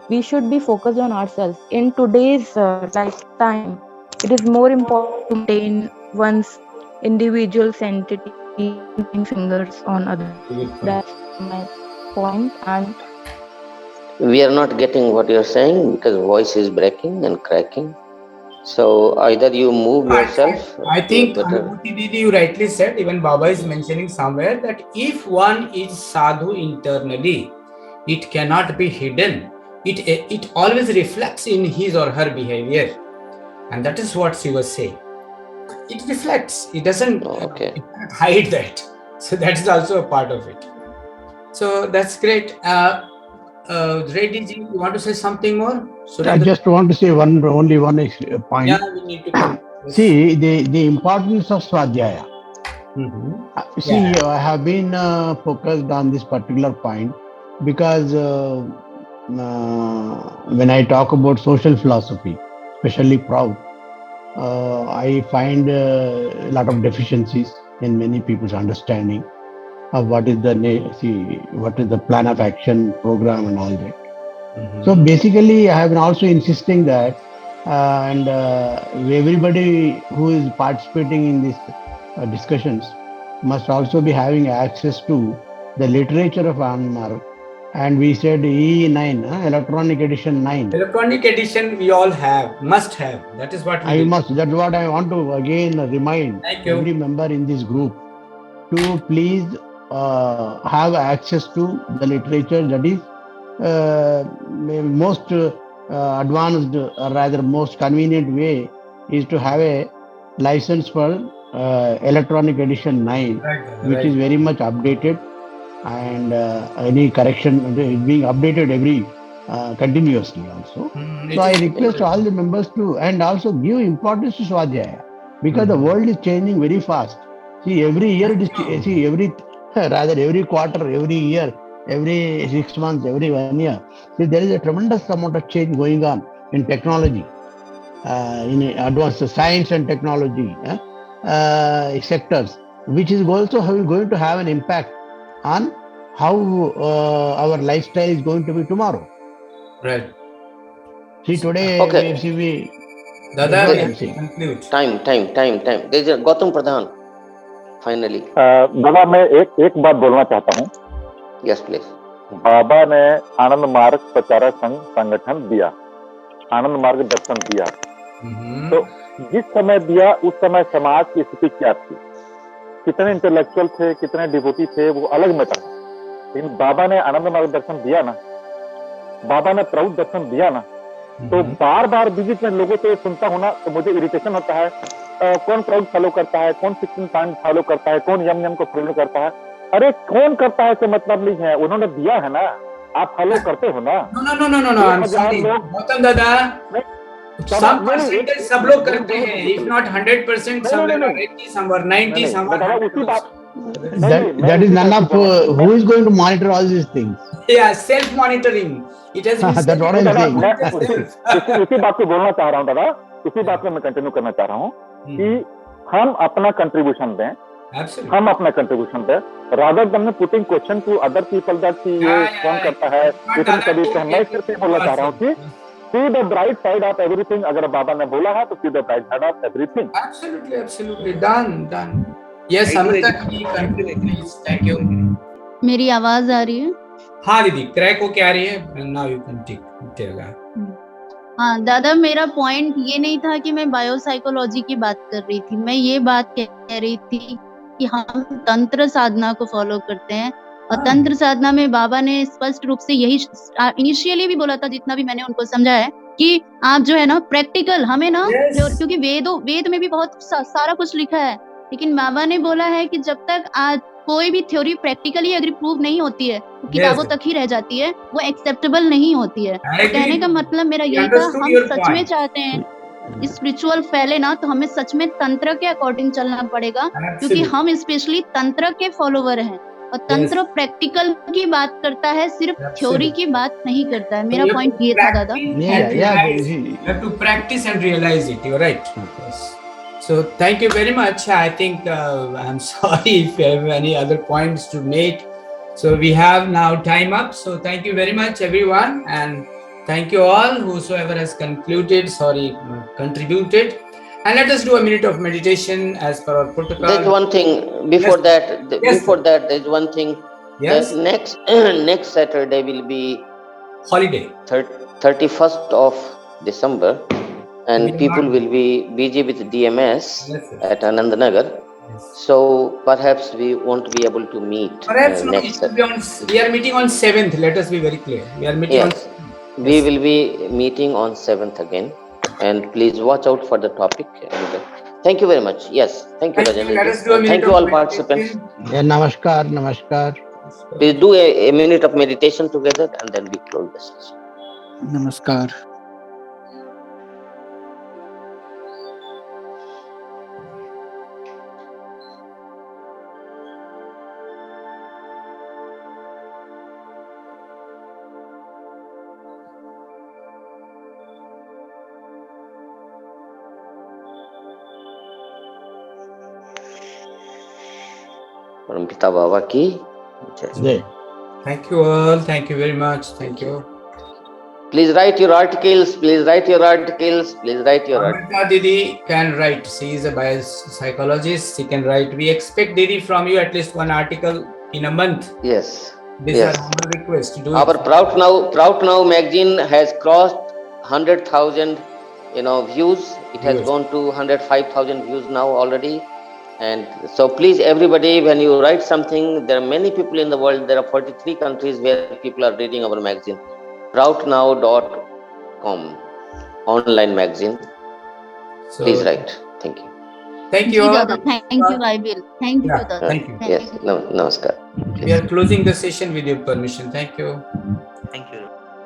I: we should be focused on ourselves. In today's lifetime, it is more important to maintain one's individual sanctity than pointing fingers on others. That's my point. And
C: we are not getting what you're saying because voice is breaking and cracking. So either you move yourself.
A: I think Anubhuti Didi, you rightly said, even Baba is mentioning somewhere that if one is sadhu internally, it cannot be hidden. It always reflects in his or her behavior. And that is what she was saying. It reflects. It doesn't hide that. So that is also a part of it. So that's great. Reddy ji, you want to say something more?
B: I just want to say only one point.
A: Yeah, we need to come.
B: See, the importance of Swadhyaya. See, I have been focused on this particular point because when I talk about social philosophy, especially Prout, I find a lot of deficiencies in many people's understanding of what is the plan of action program and all that. So basically, I have been also insisting that, and everybody who is participating in these discussions must also be having access to the literature of Anmar. And we said E9, electronic edition 9.
A: Electronic edition we all have, must have. That is what we
B: must. That's what I want to again remind every member in this group to please have access to the literature that is most advanced or rather most convenient way is to have a license for electronic edition 9, which is very much updated, and any correction is being updated every continuously also. So I request all the members to and also give importance to Swadhyaya because the world is changing very fast. See, every year it is every quarter, every year, every 6 months, every 1 year. See, there is a tremendous amount of change going on in technology, in advanced science and technology sectors, which is also going to have an impact on how our lifestyle is going to be tomorrow.
A: Right.
B: See, today, we
A: Dada,
C: time. There is a Gautam Pradhan. Finally.
E: दादा मैं एक बात बोलना चाहता हूँ.
C: Yes, please.
E: बाबा ने आनंद मार्ग प्रचारक संगठन दिया, आनंद मार्ग दर्शन दिया. तो जिस समय दिया उस समय समाज की स्थिति क्या थी, कितने इंटेलेक्चुअल थे, कितने डिवोटी थे, वो अलग मैटर है. इन बाबा ने आनंद मार्ग दर्शन दिया ना, बाबा ने प्रौढ़ दर्शन दिया ना, तो बार बार बीच में लोगों से सुनता हूँ ना, तो मुझे इरिटेशन होता है। कौन प्रौढ़ फॉलो करता है, कौन 16 पॉइंट फॉलो करता है, कौन यम यम को फॉलो करता है। अरे कौन करता है से मतलब नहीं है, उन्होंने दिया है ना, आप फॉलो करते हो ना।
A: नो, I'm sorry, गौतम दादा, some percentage सब लोग करते हैं, if not 100%, some were 80, some were 90, some were 100.
B: That is none of who is going to monitor all these things.
A: Yeah, self-monitoring. It has been
B: That's what I'm saying.
E: इसी बात को बोलना चाह रहा हूँ दादा, इसी बात को मैं कंटिन्यू करना चाह रहा हूँ कि हम अपना कंट्रीब्यूशन दें, हम अपना कंट्रीब्यूशन दें, rather than putting question to other people that ये कौन करता है, इतनी कभी तो मैं सिर्फ बोलना चाह रहा हूँ कि see the bright side of everything. अगर बाबा ने बोला है तो see the bright side of everything.
A: Absolutely, done. Yes, Amrita, continue please. Thank you.
H: मेरी आवाज आ रही है?
A: हाँ दीदी, क्रैक होके आ रही है। Now you can take.
H: हाँ दादा, मेरा पॉइंट ये नहीं था कि मैं बायोसाइकोलॉजी की बात कर रही थी, मैं ये बात कह रही थी कि हम तंत्र साधना को फॉलो करते हैं, और तंत्र साधना में बाबा ने स्पष्ट रूप से यही इनिशियली भी बोला था, जितना भी मैंने उनको समझा है, कि आप जो है ना प्रैक्टिकल हमें ना, क्योंकि वेद में भी बहुत सारा कुछ लिखा है, लेकिन बाबा ने बोला है कि जब तक आज कोई भी थ्योरी प्रैक्टिकली अगर प्रूव नहीं होती है, तो किताबों तक ही रह जाती है, वो एक्सेप्टेबल नहीं होती है। तो कहने का मतलब मेरा यही था, हम सच में चाहते हैं स्पिरिचुअल फैले ना, तो हमें सच में तंत्र के अकॉर्डिंग चलना पड़ेगा, क्योंकि हम स्पेशली तंत्र के फॉलोवर हैं, और तंत्र प्रैक्टिकल की बात करता है, सिर्फ थ्योरी की बात नहीं करता है। मेरा पॉइंट ये था दादा।
A: You have to practice and realize it. You're right. Yes. So thank you very much. I think I'm sorry if you have any other points to make. So we have now time up. So thank you very much, everyone, and thank you all whosoever has contributed. And let us do a minute of meditation as per our protocol.
C: There's one thing before that. There's one thing.
A: Yes.
C: Next Saturday will be
A: holiday.
C: 31st of December. And people will be busy with DMS at Anandanagar. So perhaps we won't be able to meet.
A: Perhaps we are meeting on 7th. Let us be very clear. We are meeting on 7th.
C: We will be meeting on 7th again. And please watch out for the topic. And thank you very much. Yes, thank you, Rajan. Thank you all participants.
B: Yeah, namaskar.
C: Please do a minute of meditation together, and then we close the session.
B: Namaskar.
C: परमपिता बाबा की जय।
A: Thank you all. Thank you very much. Thank you.
C: Please write your articles.
A: Amrita Didi can write. She is a biopsychologist. She can write. We expect Didi from you at least one article in a month.
C: Yes.
A: This is our humble request to do
C: Our Prout Now magazine has crossed 100,000, views. It has gone to 105,000 views now already. And so please, everybody, when you write something, there are many people in the world. There are 43 countries where people are reading our magazine. Proutnow.com, online magazine. So, please write. Thank you.
A: Thank you all.
H: Thank you, I will. Thank you, Dada.
C: Thank you. Yes, namaskar.
A: We are closing the session with your permission. Thank you.